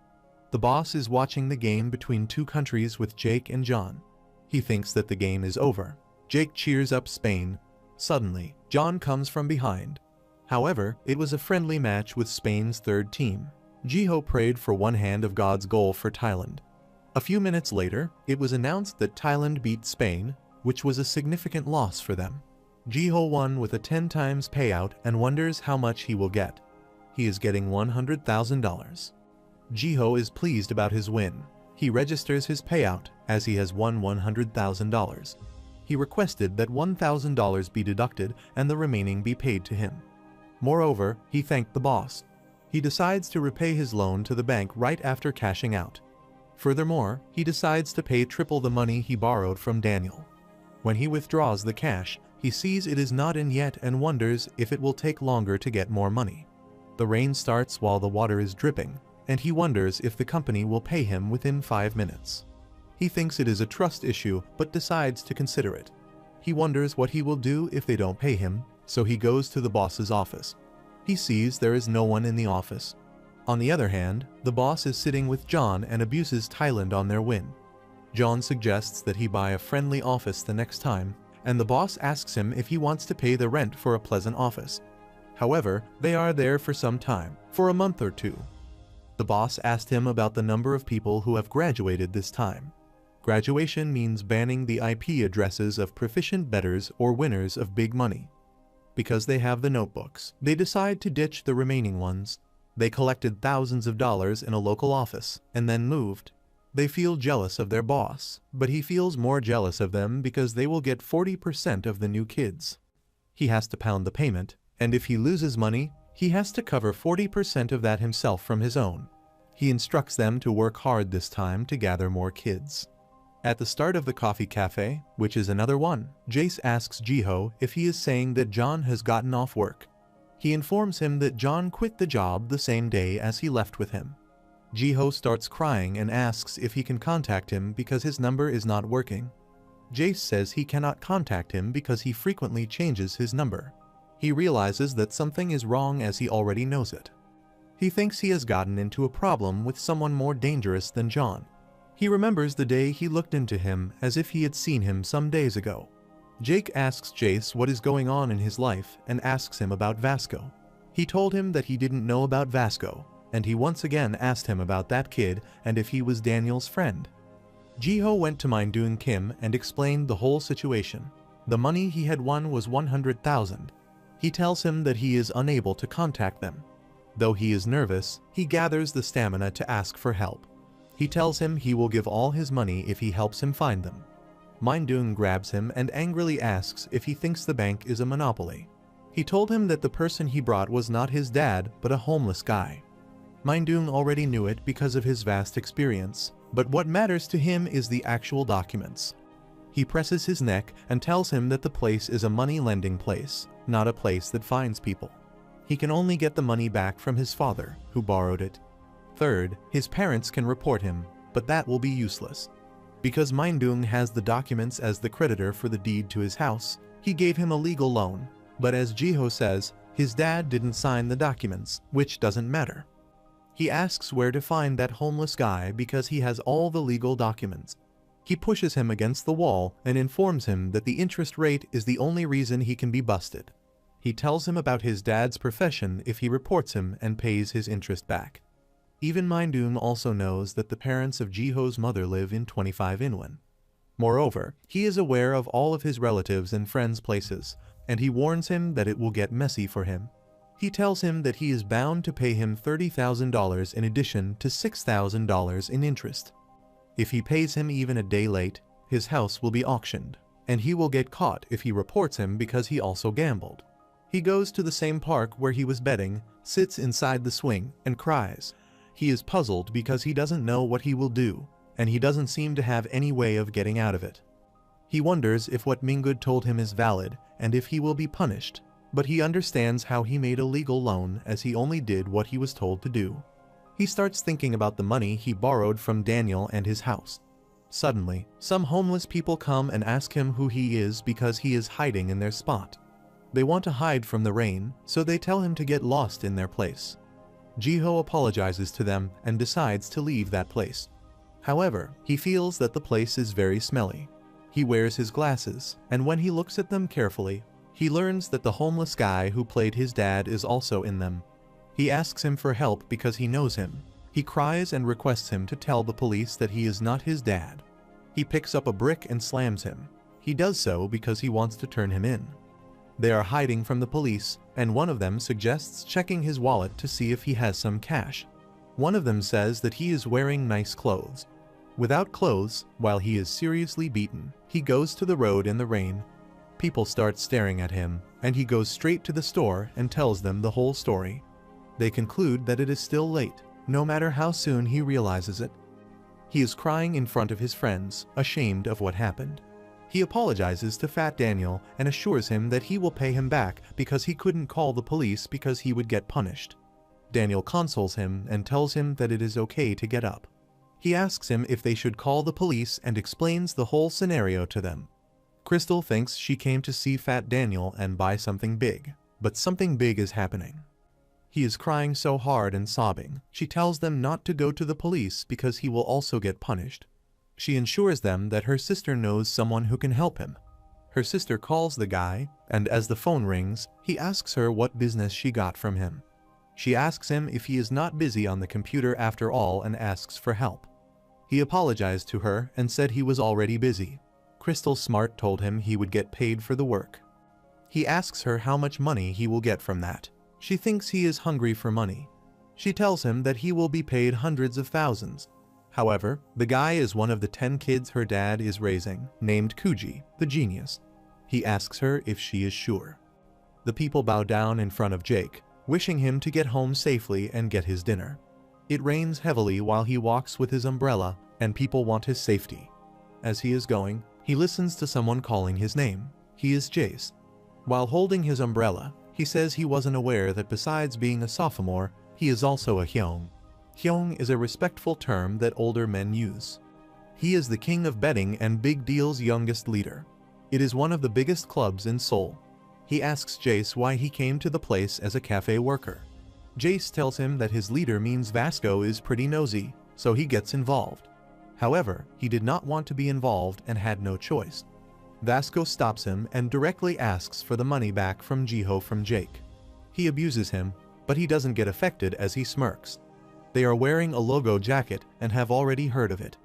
The boss is watching the game between 2 countries with Jake and John. He thinks that the game is over. Jake cheers up Spain. Suddenly, John comes from behind. However, it was a friendly match with Spain's 3rd team. Jiho prayed for one hand of God's goal for Thailand. A few minutes later, it was announced that Thailand beat Spain, which was a significant loss for them. Jiho won with a 10 times payout and wonders how much he will get. He is getting $100,000. Jiho is pleased about his win. He registers his payout as he has won $100,000. He requested that $1,000 be deducted and the remaining be paid to him. Moreover, he thanked the boss. He decides to repay his loan to the bank right after cashing out. Furthermore, he decides to pay triple the money he borrowed from Daniel. When he withdraws the cash, he sees it is not in yet and wonders if it will take longer to get more money. The rain starts while the water is dripping, and he wonders if the company will pay him within 5 minutes. He thinks it is a trust issue but decides to consider it. He wonders what he will do if they don't pay him, so he goes to the boss's office. He sees there is no one in the office. On the other hand, the boss is sitting with John and abuses Thailand on their win. John suggests that he buy a friendly office the next time, and the boss asks him if he wants to pay the rent for a pleasant office. However, they are there for some time, for a month or two. The boss asked him about the number of people who have graduated this time. Graduation means banning the IP addresses of proficient bettors or winners of big money. Because they have the notebooks, they decide to ditch the remaining ones. They collected thousands of dollars in a local office, and then moved. They feel jealous of their boss, but he feels more jealous of them because they will get 40% of the new kids. He has to pound the payment, and if he loses money, he has to cover 40% of that himself from his own. He instructs them to work hard this time to gather more kids. At the start of the coffee cafe, which is another one, Jace asks Jiho if he is saying that John has gotten off work. He informs him that John quit the job the same day as he left with him. Jiho starts crying and asks if he can contact him because his number is not working. Jace says he cannot contact him because he frequently changes his number. He realizes that something is wrong as he already knows it. He thinks he has gotten into a problem with someone more dangerous than John. He remembers the day he looked into him as if he had seen him some days ago. Jake asks Jace what is going on in his life and asks him about Vasco. He told him that he didn't know about Vasco, and he once again asked him about that kid and if he was Daniel's friend. Jiho went to Mindung Kim and explained the whole situation. The money he had won was 100,000. He tells him that he is unable to contact them. Though he is nervous, he gathers the stamina to ask for help. He tells him he will give all his money if he helps him find them. Mindung grabs him and angrily asks if he thinks the bank is a monopoly. He told him that the person he brought was not his dad, but a homeless guy. Mindung already knew it because of his vast experience, but what matters to him is the actual documents. He presses his neck and tells him that the place is a money-lending place, not a place that finds people. He can only get the money back from his father, who borrowed it. Third, his parents can report him, but that will be useless. Because Mindung has the documents as the creditor for the deed to his house, he gave him a legal loan, but as Jiho says, his dad didn't sign the documents, which doesn't matter. He asks where to find that homeless guy because he has all the legal documents. He pushes him against the wall and informs him that the interest rate is the only reason he can be busted. He tells him about his dad's profession if he reports him and pays his interest back. Even Mindung also knows that the parents of Jiho's mother live in 25 Inwon. Moreover, he is aware of all of his relatives and friends' places, and he warns him that it will get messy for him. He tells him that he is bound to pay him $30,000 in addition to $6,000 in interest. If he pays him even a day late, his house will be auctioned, and he will get caught if he reports him because he also gambled. He goes to the same park where he was betting, sits inside the swing, and cries. He is puzzled because he doesn't know what he will do, and he doesn't seem to have any way of getting out of it. He wonders if what Mingud told him is valid and if he will be punished, but he understands how he made a legal loan as he only did what he was told to do. He starts thinking about the money he borrowed from Daniel and his house. Suddenly, some homeless people come and ask him who he is because he is hiding in their spot. They want to hide from the rain, so they tell him to get lost in their place. Jiho apologizes to them and decides to leave that place. However, he feels that the place is very smelly. He wears his glasses, and when he looks at them carefully, he learns that the homeless guy who played his dad is also in them. He asks him for help because he knows him. He cries and requests him to tell the police that he is not his dad. He picks up a brick and slams him. He does so because he wants to turn him in. They are hiding from the police, and one of them suggests checking his wallet to see if he has some cash. One of them says that he is wearing nice clothes. Without clothes, while he is seriously beaten, he goes to the road in the rain. People start staring at him, and he goes straight to the store and tells them the whole story. They conclude that it is still late, no matter how soon he realizes it. He is crying in front of his friends, ashamed of what happened. He apologizes to Fat Daniel and assures him that he will pay him back because he couldn't call the police because he would get punished. Daniel consoles him and tells him that it is okay to get up. He asks him if they should call the police and explains the whole scenario to them. Crystal thinks she came to see Fat Daniel and buy something big, but something big is happening. He is crying so hard and sobbing. She tells them not to go to the police because he will also get punished. She ensures them that her sister knows someone who can help him. Her sister calls the guy, and as the phone rings, he asks her what business she got from him. She asks him if he is not busy on the computer after all and asks for help. He apologized to her and said he was already busy. Crystal Smart told him he would get paid for the work. He asks her how much money he will get from that. She thinks he is hungry for money. She tells him that he will be paid hundreds of thousands. However, the guy is one of the 10 kids her dad is raising, named Kuji, the genius. He asks her if she is sure. The people bow down in front of Jake, wishing him to get home safely and get his dinner. It rains heavily while he walks with his umbrella, and people want his safety. As he is going, he listens to someone calling his name. He is Jace. While holding his umbrella, he says he wasn't aware that besides being a sophomore, he is also a hyong. Hyong is a respectful term that older men use. He is the king of betting and Big Deal's youngest leader. It is one of the biggest clubs in Seoul. He asks Jace why he came to the place as a cafe worker. Jace tells him that his leader means Vasco is pretty nosy, so he gets involved. However, he did not want to be involved and had no choice. Vasco stops him and directly asks for the money back from Jiho from Jake. He abuses him, but he doesn't get affected as he smirks. They are wearing a logo jacket and have already heard of it.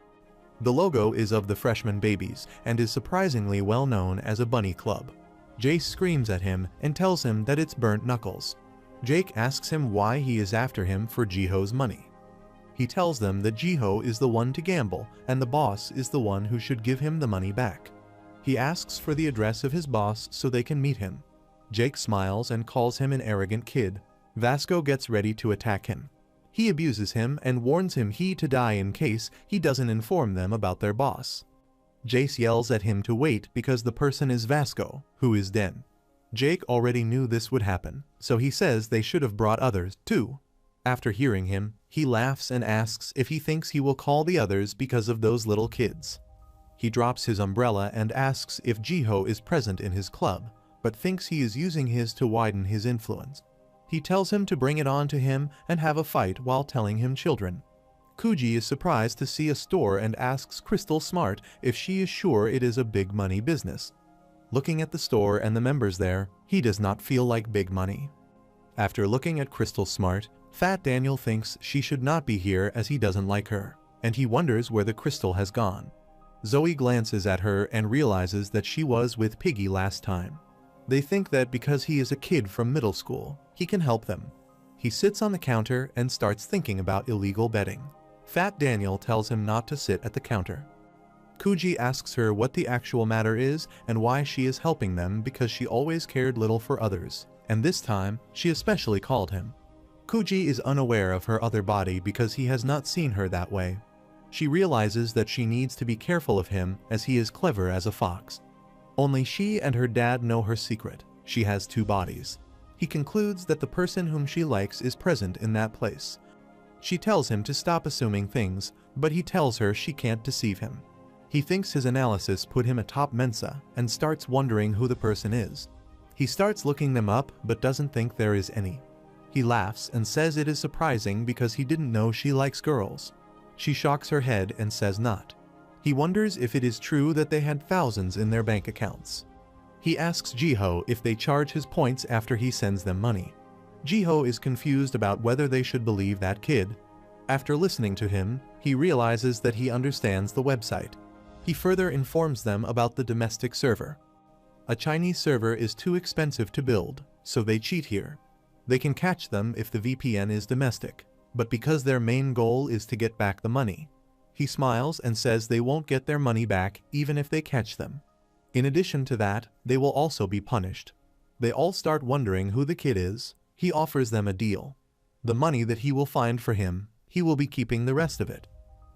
The logo is of the freshman babies and is surprisingly well known as a bunny club. Jace screams at him and tells him that it's burnt knuckles. Jake asks him why he is after him for Jiho's money. He tells them that Jiho is the one to gamble and the boss is the one who should give him the money back. He asks for the address of his boss so they can meet him. Jake smiles and calls him an arrogant kid. Vasco gets ready to attack him. He abuses him and warns him he to die in case he doesn't inform them about their boss. Jace yells at him to wait because the person is Vasco, who is Den. Jake already knew this would happen, so he says they should have brought others, too. After hearing him, he laughs and asks if he thinks he will call the others because of those little kids. He drops his umbrella and asks if Jiho is present in his club, but thinks he is using his to widen his influence. He tells him to bring it on to him and have a fight while telling him children. Kuji is surprised to see a store and asks Crystal Smart if she is sure it is a big money business. Looking at the store and the members there, he does not feel like big money. After looking at Crystal Smart, Fat Daniel thinks she should not be here as he doesn't like her, and he wonders where the crystal has gone. Zoe glances at her and realizes that she was with Piggy last time. They think that because he is a kid from middle school, he can help them. He sits on the counter and starts thinking about illegal betting. Fat Daniel tells him not to sit at the counter. Kuji asks her what the actual matter is and why she is helping them because she always cared little for others, and this time she especially called him. Kuji is unaware of her other body because he has not seen her that way. She realizes that she needs to be careful of him as he is clever as a fox. Only she and her dad know her secret. She has 2 bodies. He concludes that the person whom she likes is present in that place. She tells him to stop assuming things, but he tells her she can't deceive him. He thinks his analysis put him atop Mensa and starts wondering who the person is. He starts looking them up but doesn't think there is any. He laughs and says it is surprising because he didn't know she likes girls. She shakes her head and says not. He wonders if it is true that they had thousands in their bank accounts. He asks Jiho if they charge his points after he sends them money. Jiho is confused about whether they should believe that kid. After listening to him, he realizes that he understands the website. He further informs them about the domestic server. A Chinese server is too expensive to build, so they cheat here. They can catch them if the VPN is domestic, but because their main goal is to get back the money. He smiles and says they won't get their money back even if they catch them. In addition to that, they will also be punished. They all start wondering who the kid is. He offers them a deal. The money that he will find for him, he will be keeping the rest of it.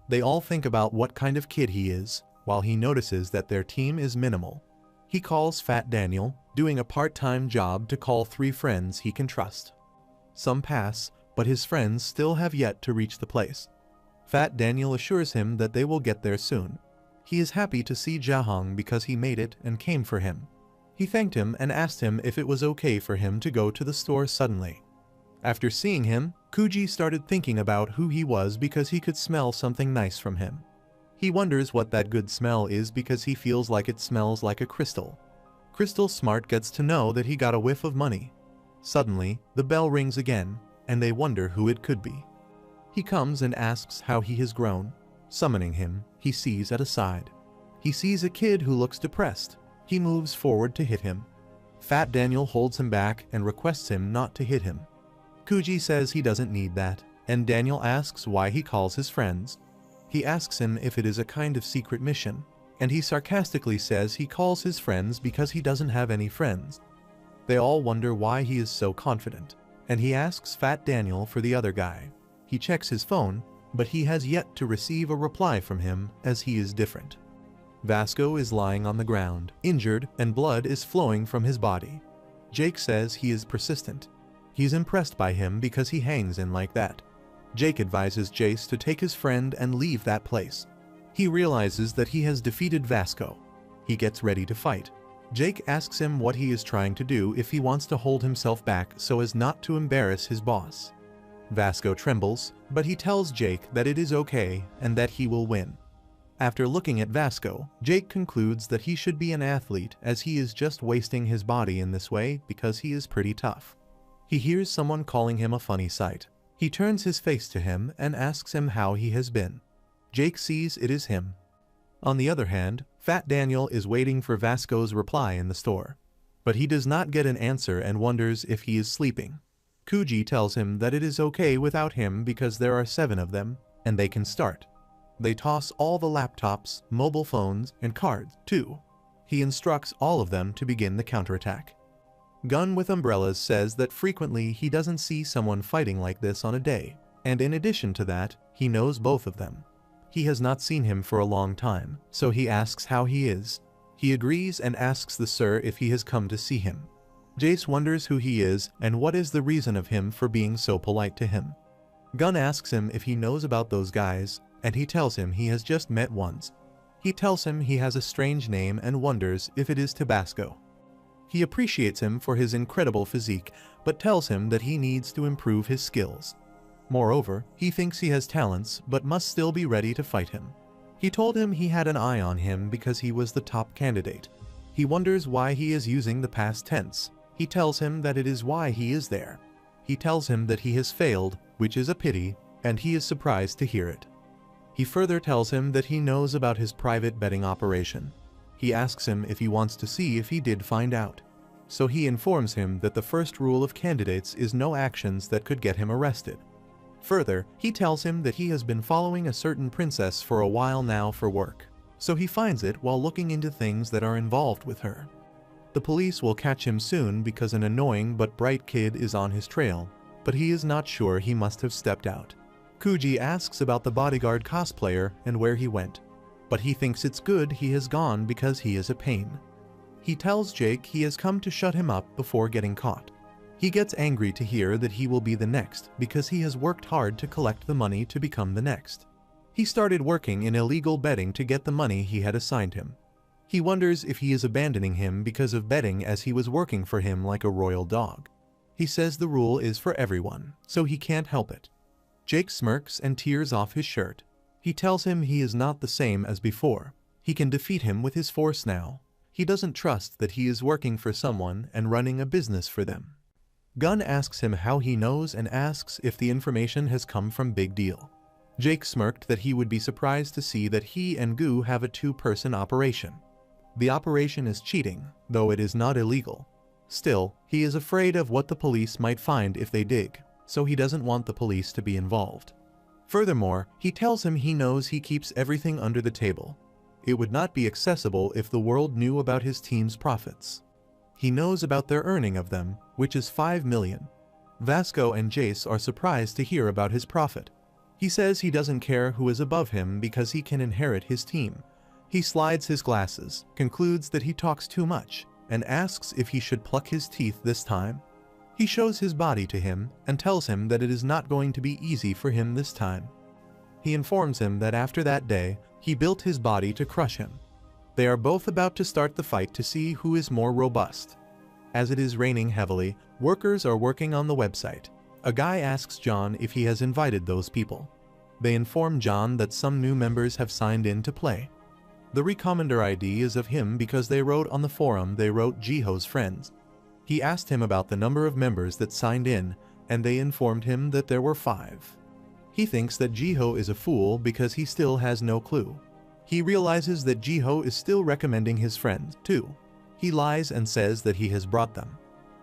They all think about what kind of kid he is, while he notices that their team is minimal. He calls Fat Daniel, doing a part-time job to call 3 friends he can trust. Some pass, but his friends still have yet to reach the place. Fat Daniel assures him that they will get there soon. He is happy to see Jahong because he made it and came for him. He thanked him and asked him if it was okay for him to go to the store suddenly. After seeing him, Kuji started thinking about who he was because he could smell something nice from him. He wonders what that good smell is because he feels like it smells like a crystal. Crystal Smart gets to know that he got a whiff of money. Suddenly, the bell rings again, and they wonder who it could be. He comes and asks how he has grown. Summoning him, he sees at a side. He sees a kid who looks depressed. He moves forward to hit him. Fat Daniel holds him back and requests him not to hit him. Kuji says he doesn't need that, and Daniel asks why he calls his friends. He asks him if it is a kind of secret mission, and he sarcastically says he calls his friends because he doesn't have any friends. They all wonder why he is so confident, and he asks Fat Daniel for the other guy. He checks his phone, but he has yet to receive a reply from him as he is different. Vasco is lying on the ground, injured, and blood is flowing from his body. Jake says he is persistent. He's impressed by him because he hangs in like that. Jake advises Jace to take his friend and leave that place. He realizes that he has defeated Vasco. He gets ready to fight. Jake asks him what he is trying to do if he wants to hold himself back so as not to embarrass his boss. Vasco trembles, but he tells Jake that it is okay and that he will win. After looking at Vasco, Jake concludes that he should be an athlete as he is just wasting his body in this way because he is pretty tough. He hears someone calling him a funny sight. He turns his face to him and asks him how he has been. Jake sees it is him. On the other hand, Fat Daniel is waiting for Vasco's reply in the store. But he does not get an answer and wonders if he is sleeping. Kuji tells him that it is okay without him because there are 7 of them, and they can start. They toss all the laptops, mobile phones, and cards, too. He instructs all of them to begin the counterattack. Gun with Umbrellas says that frequently he doesn't see someone fighting like this on a day, and in addition to that, he knows both of them. He has not seen him for a long time, so he asks how he is. He agrees and asks the sir if he has come to see him. Jace wonders who he is and what is the reason of him for being so polite to him. Gun asks him if he knows about those guys, and he tells him he has just met once. He tells him he has a strange name and wonders if it is Tabasco. He appreciates him for his incredible physique, but tells him that he needs to improve his skills. Moreover, he thinks he has talents, but must still be ready to fight him. He told him he had an eye on him because he was the top candidate. He wonders why he is using the past tense. He tells him that it is why he is there. He tells him that he has failed, which is a pity, and he is surprised to hear it. He further tells him that he knows about his private betting operation. He asks him if he wants to see if he did find out. So he informs him that the first rule of candidates is no actions that could get him arrested. Further, he tells him that he has been following a certain princess for a while now for work, so he finds it while looking into things that are involved with her. The police will catch him soon because an annoying but bright kid is on his trail, but he is not sure he must have stepped out. Kuji asks about the bodyguard cosplayer and where he went, but he thinks it's good he has gone because he is a pain. He tells Jake he has come to shut him up before getting caught. He gets angry to hear that he will be the next because he has worked hard to collect the money to become the next. He started working in illegal betting to get the money he had assigned him. He wonders if he is abandoning him because of betting as he was working for him like a royal dog. He says the rule is for everyone, so he can't help it. Jake smirks and tears off his shirt. He tells him he is not the same as before. He can defeat him with his force now. He doesn't trust that he is working for someone and running a business for them. Gun asks him how he knows and asks if the information has come from Big Deal. Jake smirked that he would be surprised to see that he and Goo have a 2-person operation. The operation is cheating, though it is not illegal. Still, he is afraid of what the police might find if they dig, so he doesn't want the police to be involved. Furthermore, he tells him he knows he keeps everything under the table. It would not be accessible if the world knew about his team's profits. He knows about their earning of them, which is 5 million. Vasco and Jace are surprised to hear about his profit. He says he doesn't care who is above him because he can inherit his team. He slides his glasses, concludes that he talks too much, and asks if he should pluck his teeth this time. He shows his body to him and tells him that it is not going to be easy for him this time. He informs him that after that day, he built his body to crush him. They are both about to start the fight to see who is more robust. As it is raining heavily, workers are working on the website. A guy asks John if he has invited those people. They inform John that some new members have signed in to play. The recommender ID is of him because they wrote on the forum they wrote Jiho's friends. He asked him about the number of members that signed in, and they informed him that there were 5. He thinks that Jiho is a fool because he still has no clue. He realizes that Jiho is still recommending his friends, too. He lies and says that he has brought them.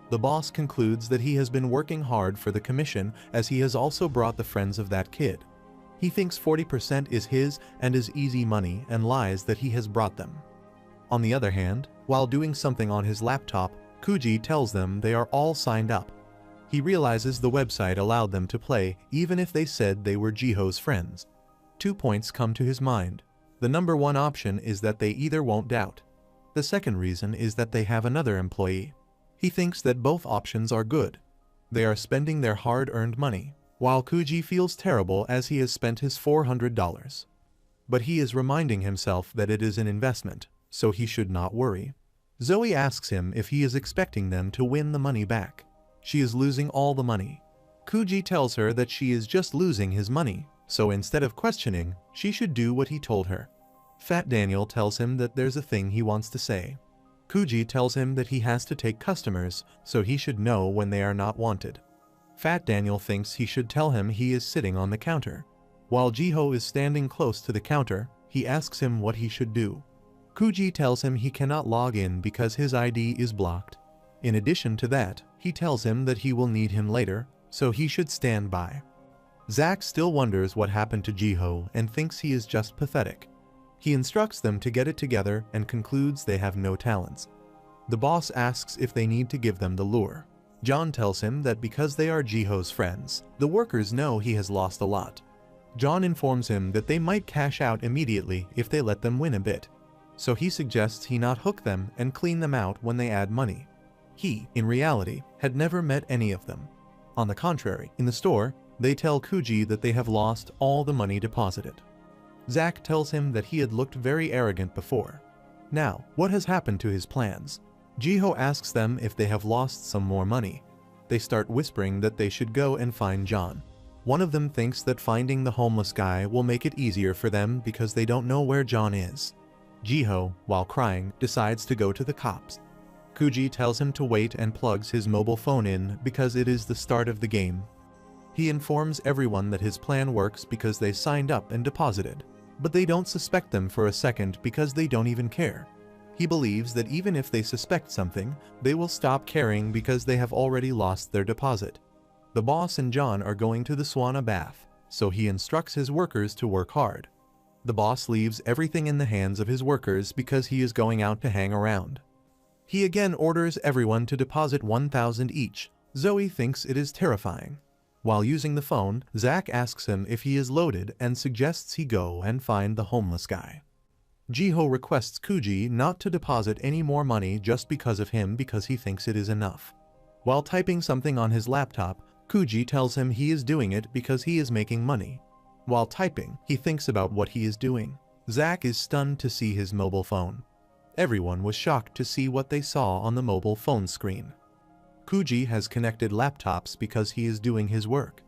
The boss concludes that he has been working hard for the commission as he has also brought the friends of that kid. He thinks 40% is his and is easy money and lies that he has brought them. On the other hand, while doing something on his laptop, Kuji tells them they are all signed up. He realizes the website allowed them to play even if they said they were Jiho's friends. 2 points come to his mind. The number 1 option is that they either won't doubt. The second reason is that they have another employee. He thinks that both options are good. They are spending their hard-earned money, while Kuji feels terrible as he has spent his $400. But he is reminding himself that it is an investment, so he should not worry. Zoe asks him if he is expecting them to win the money back. She is losing all the money. Kuji tells her that she is just losing his money, so instead of questioning, she should do what he told her. Fat Daniel tells him that there's a thing he wants to say. Kuji tells him that he has to take customers, so he should know when they are not wanted. Fat Daniel thinks he should tell him he is sitting on the counter. While Jiho is standing close to the counter, he asks him what he should do. Kuji tells him he cannot log in because his ID is blocked. In addition to that, he tells him that he will need him later, so he should stand by. Zack still wonders what happened to Jiho and thinks he is just pathetic. He instructs them to get it together and concludes they have no talents. The boss asks if they need to give them the lure. John tells him that because they are Jiho's friends, the workers know he has lost a lot. John informs him that they might cash out immediately if they let them win a bit, so he suggests he not hook them and clean them out when they add money. He, in reality, had never met any of them. On the contrary, in the store, they tell Kuji that they have lost all the money deposited. Zack tells him that he had looked very arrogant before. Now, what has happened to his plans? Jiho asks them if they have lost some more money. They start whispering that they should go and find John. One of them thinks that finding the homeless guy will make it easier for them because they don't know where John is. Jiho, while crying, decides to go to the cops. Kuji tells him to wait and plugs his mobile phone in because it is the start of the game. He informs everyone that his plan works because they signed up and deposited, but they don't suspect them for a second because they don't even care. He believes that even if they suspect something, they will stop caring because they have already lost their deposit. The boss and John are going to the sauna bath, so he instructs his workers to work hard. The boss leaves everything in the hands of his workers because he is going out to hang around. He again orders everyone to deposit 1,000 each. Zoe thinks it is terrifying. While using the phone, Zack asks him if he is loaded and suggests he go and find the homeless guy. Jiho requests Kuji not to deposit any more money just because of him because he thinks it is enough. While typing something on his laptop, Kuji tells him he is doing it because he is making money. While typing, he thinks about what he is doing. Zack is stunned to see his mobile phone. Everyone was shocked to see what they saw on the mobile phone screen. Kuji has connected laptops because he is doing his work.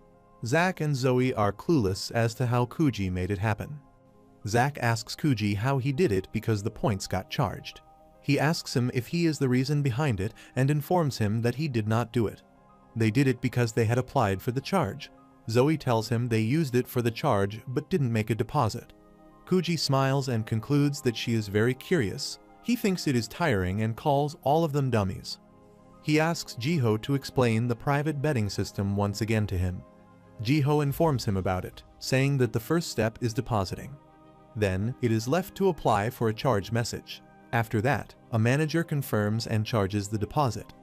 Zack and Zoe are clueless as to how Kuji made it happen. Zack asks Kuji how he did it because the points got charged. He asks him if he is the reason behind it and informs him that he did not do it. They did it because they had applied for the charge. Zoe tells him they used it for the charge but didn't make a deposit. Kuji smiles and concludes that she is very curious. He thinks it is tiring and calls all of them dummies. He asks Jiho to explain the private betting system once again to him. Jiho informs him about it, saying that the first step is depositing. Then, it is left to apply for a charge message. After that, a manager confirms and charges the deposit.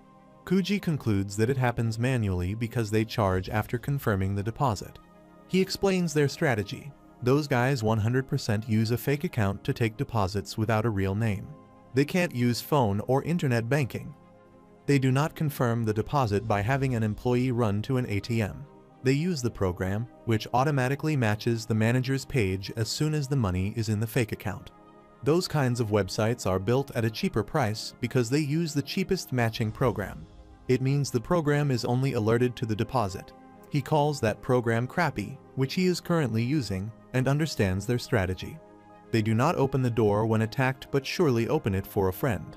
Kuji concludes that it happens manually because they charge after confirming the deposit. He explains their strategy. Those guys 100% use a fake account to take deposits without a real name. They can't use phone or internet banking. They do not confirm the deposit by having an employee run to an ATM. They use the program, which automatically matches the manager's page as soon as the money is in the fake account. Those kinds of websites are built at a cheaper price because they use the cheapest matching program. It means the program is only alerted to the deposit. He calls that program crappy, which he is currently using, and understands their strategy. They do not open the door when attacked but surely open it for a friend.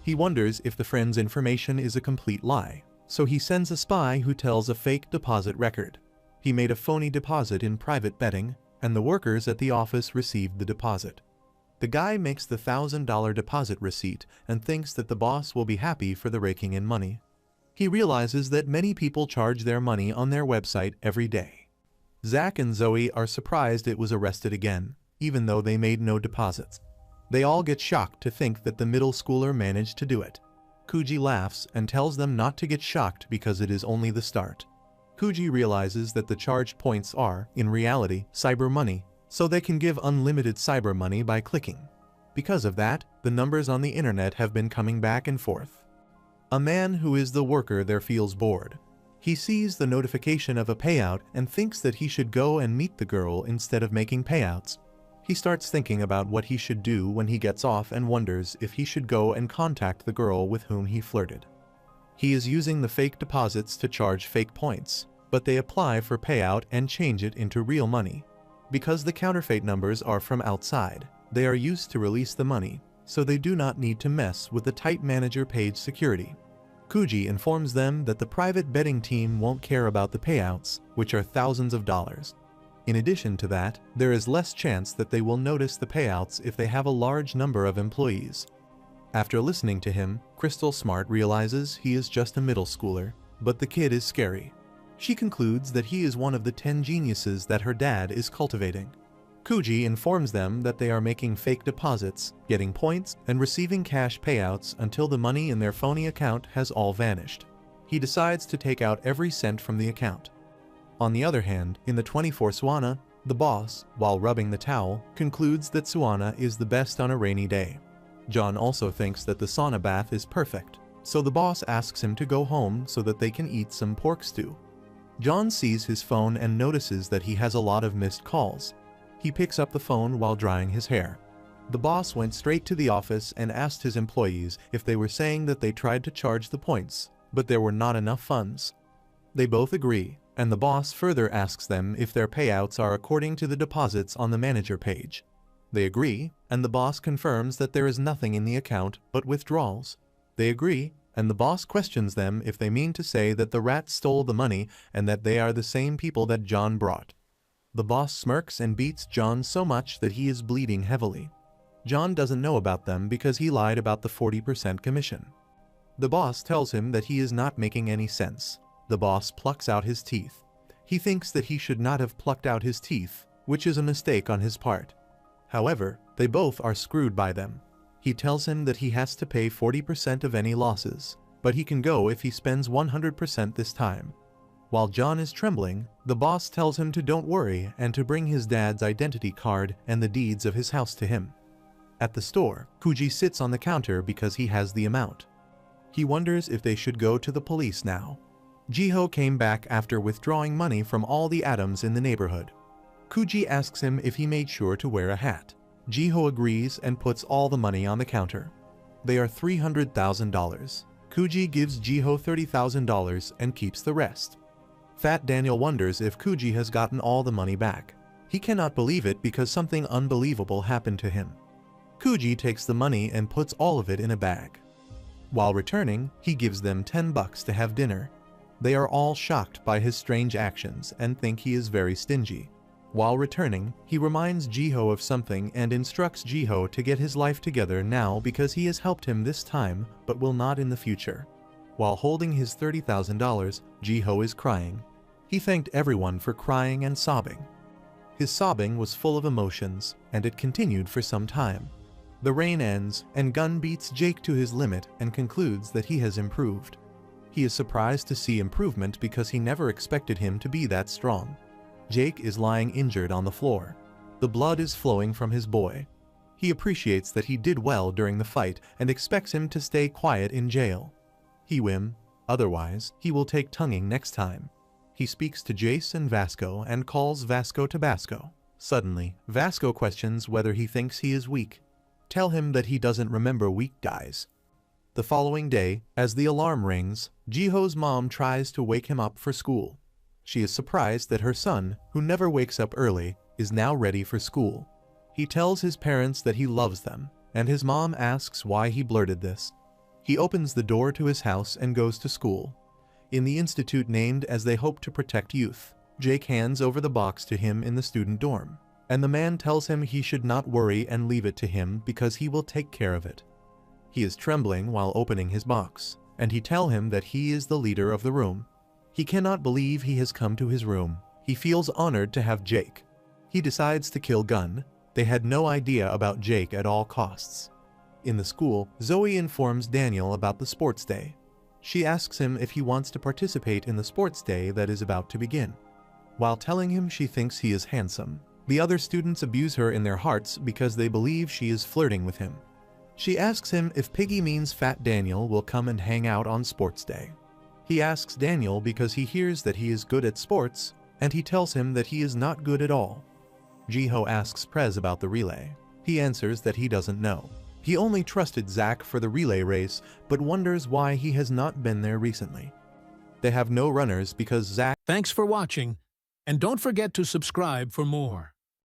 He wonders if the friend's information is a complete lie, so he sends a spy who tells a fake deposit record. He made a phony deposit in private betting, and the workers at the office received the deposit. The guy makes the $1,000 deposit receipt and thinks that the boss will be happy for the raking in money. He realizes that many people charge their money on their website every day. Zach and Zoe are surprised it was arrested again, even though they made no deposits. They all get shocked to think that the middle schooler managed to do it. Kuji laughs and tells them not to get shocked because it is only the start. Kuji realizes that the charged points are, in reality, cyber money, so they can give unlimited cyber money by clicking. Because of that, the numbers on the internet have been coming back and forth. A man who is the worker there feels bored. He sees the notification of a payout and thinks that he should go and meet the girl instead of making payouts. He starts thinking about what he should do when he gets off and wonders if he should go and contact the girl with whom he flirted. He is using the fake deposits to charge fake points, but they apply for payout and change it into real money. Because the counterfeit numbers are from outside, they are used to release the money, so they do not need to mess with the tight manager page security. Kuji informs them that the private betting team won't care about the payouts, which are thousands of dollars. In addition to that, there is less chance that they will notice the payouts if they have a large number of employees. After listening to him, Crystal Smart realizes he is just a middle schooler, but the kid is scary. She concludes that he is one of the 10 geniuses that her dad is cultivating. Kuji informs them that they are making fake deposits, getting points, and receiving cash payouts until the money in their phony account has all vanished. He decides to take out every cent from the account. On the other hand, in the 24 sauna, the boss, while rubbing the towel, concludes that sauna is the best on a rainy day. John also thinks that the sauna bath is perfect, so the boss asks him to go home so that they can eat some pork stew. John sees his phone and notices that he has a lot of missed calls. He picks up the phone while drying his hair. The boss went straight to the office and asked his employees if they were saying that they tried to charge the points, but there were not enough funds. They both agree, and the boss further asks them if their payouts are according to the deposits on the manager page. They agree, and the boss confirms that there is nothing in the account but withdrawals. They agree, and the boss questions them if they mean to say that the rats stole the money and that they are the same people that John brought. The boss smirks and beats John so much that he is bleeding heavily. John doesn't know about them because he lied about the 40% commission. The boss tells him that he is not making any sense. The boss plucks out his teeth. He thinks that he should not have plucked out his teeth, which is a mistake on his part. However, they both are screwed by them. He tells him that he has to pay 40% of any losses, but he can go if he spends 100% this time. While John is trembling, the boss tells him to don't worry and to bring his dad's identity card and the deeds of his house to him. At the store, Kuji sits on the counter because he has the amount. He wonders if they should go to the police now. Jiho came back after withdrawing money from all the atoms in the neighborhood. Kuji asks him if he made sure to wear a hat. Jiho agrees and puts all the money on the counter. They are $300,000. Kuji gives Jiho $30,000 and keeps the rest. Fat Daniel wonders if Kuji has gotten all the money back. He cannot believe it because something unbelievable happened to him. Kuji takes the money and puts all of it in a bag. While returning, he gives them $10 to have dinner. They are all shocked by his strange actions and think he is very stingy. While returning, he reminds Jiho of something and instructs Jiho to get his life together now because he has helped him this time but will not in the future. While holding his $30,000, Jiho is crying. He thanked everyone for crying and sobbing. His sobbing was full of emotions, and it continued for some time. The rain ends, and Gun beats Jake to his limit and concludes that he has improved. He is surprised to see improvement because he never expected him to be that strong. Jake is lying injured on the floor. The blood is flowing from his boy. He appreciates that he did well during the fight and expects him to stay quiet in jail. He whim, otherwise he will take tonguing next time. He speaks to Jace and Vasco and calls Vasco Tabasco. Suddenly, Vasco questions whether he thinks he is weak. Tell him that he doesn't remember weak guys. The following day, as the alarm rings, Jiho's mom tries to wake him up for school. She is surprised that her son, who never wakes up early, is now ready for school. He tells his parents that he loves them, and his mom asks why he blurted this. He opens the door to his house and goes to school. In the institute named as they hope to protect youth, Jake hands over the box to him in the student dorm, and the man tells him he should not worry and leave it to him because he will take care of it. He is trembling while opening his box, and he tells him that he is the leader of the room. He cannot believe he has come to his room. He feels honored to have Jake. He decides to kill Gun. They had no idea about Jake at all costs. In the school, Zoe informs Daniel about the sports day. She asks him if he wants to participate in the sports day that is about to begin. While telling him she thinks he is handsome, the other students abuse her in their hearts because they believe she is flirting with him. She asks him if Piggy means Fat Daniel will come and hang out on sports day. He asks Daniel because he hears that he is good at sports, and he tells him that he is not good at all. Jiho asks Prez about the relay. He answers that he doesn't know. He only trusted Zach for the relay race, but wonders why he has not been there recently. They have no runners because Zach. Thanks for watching, and don't forget to subscribe for more.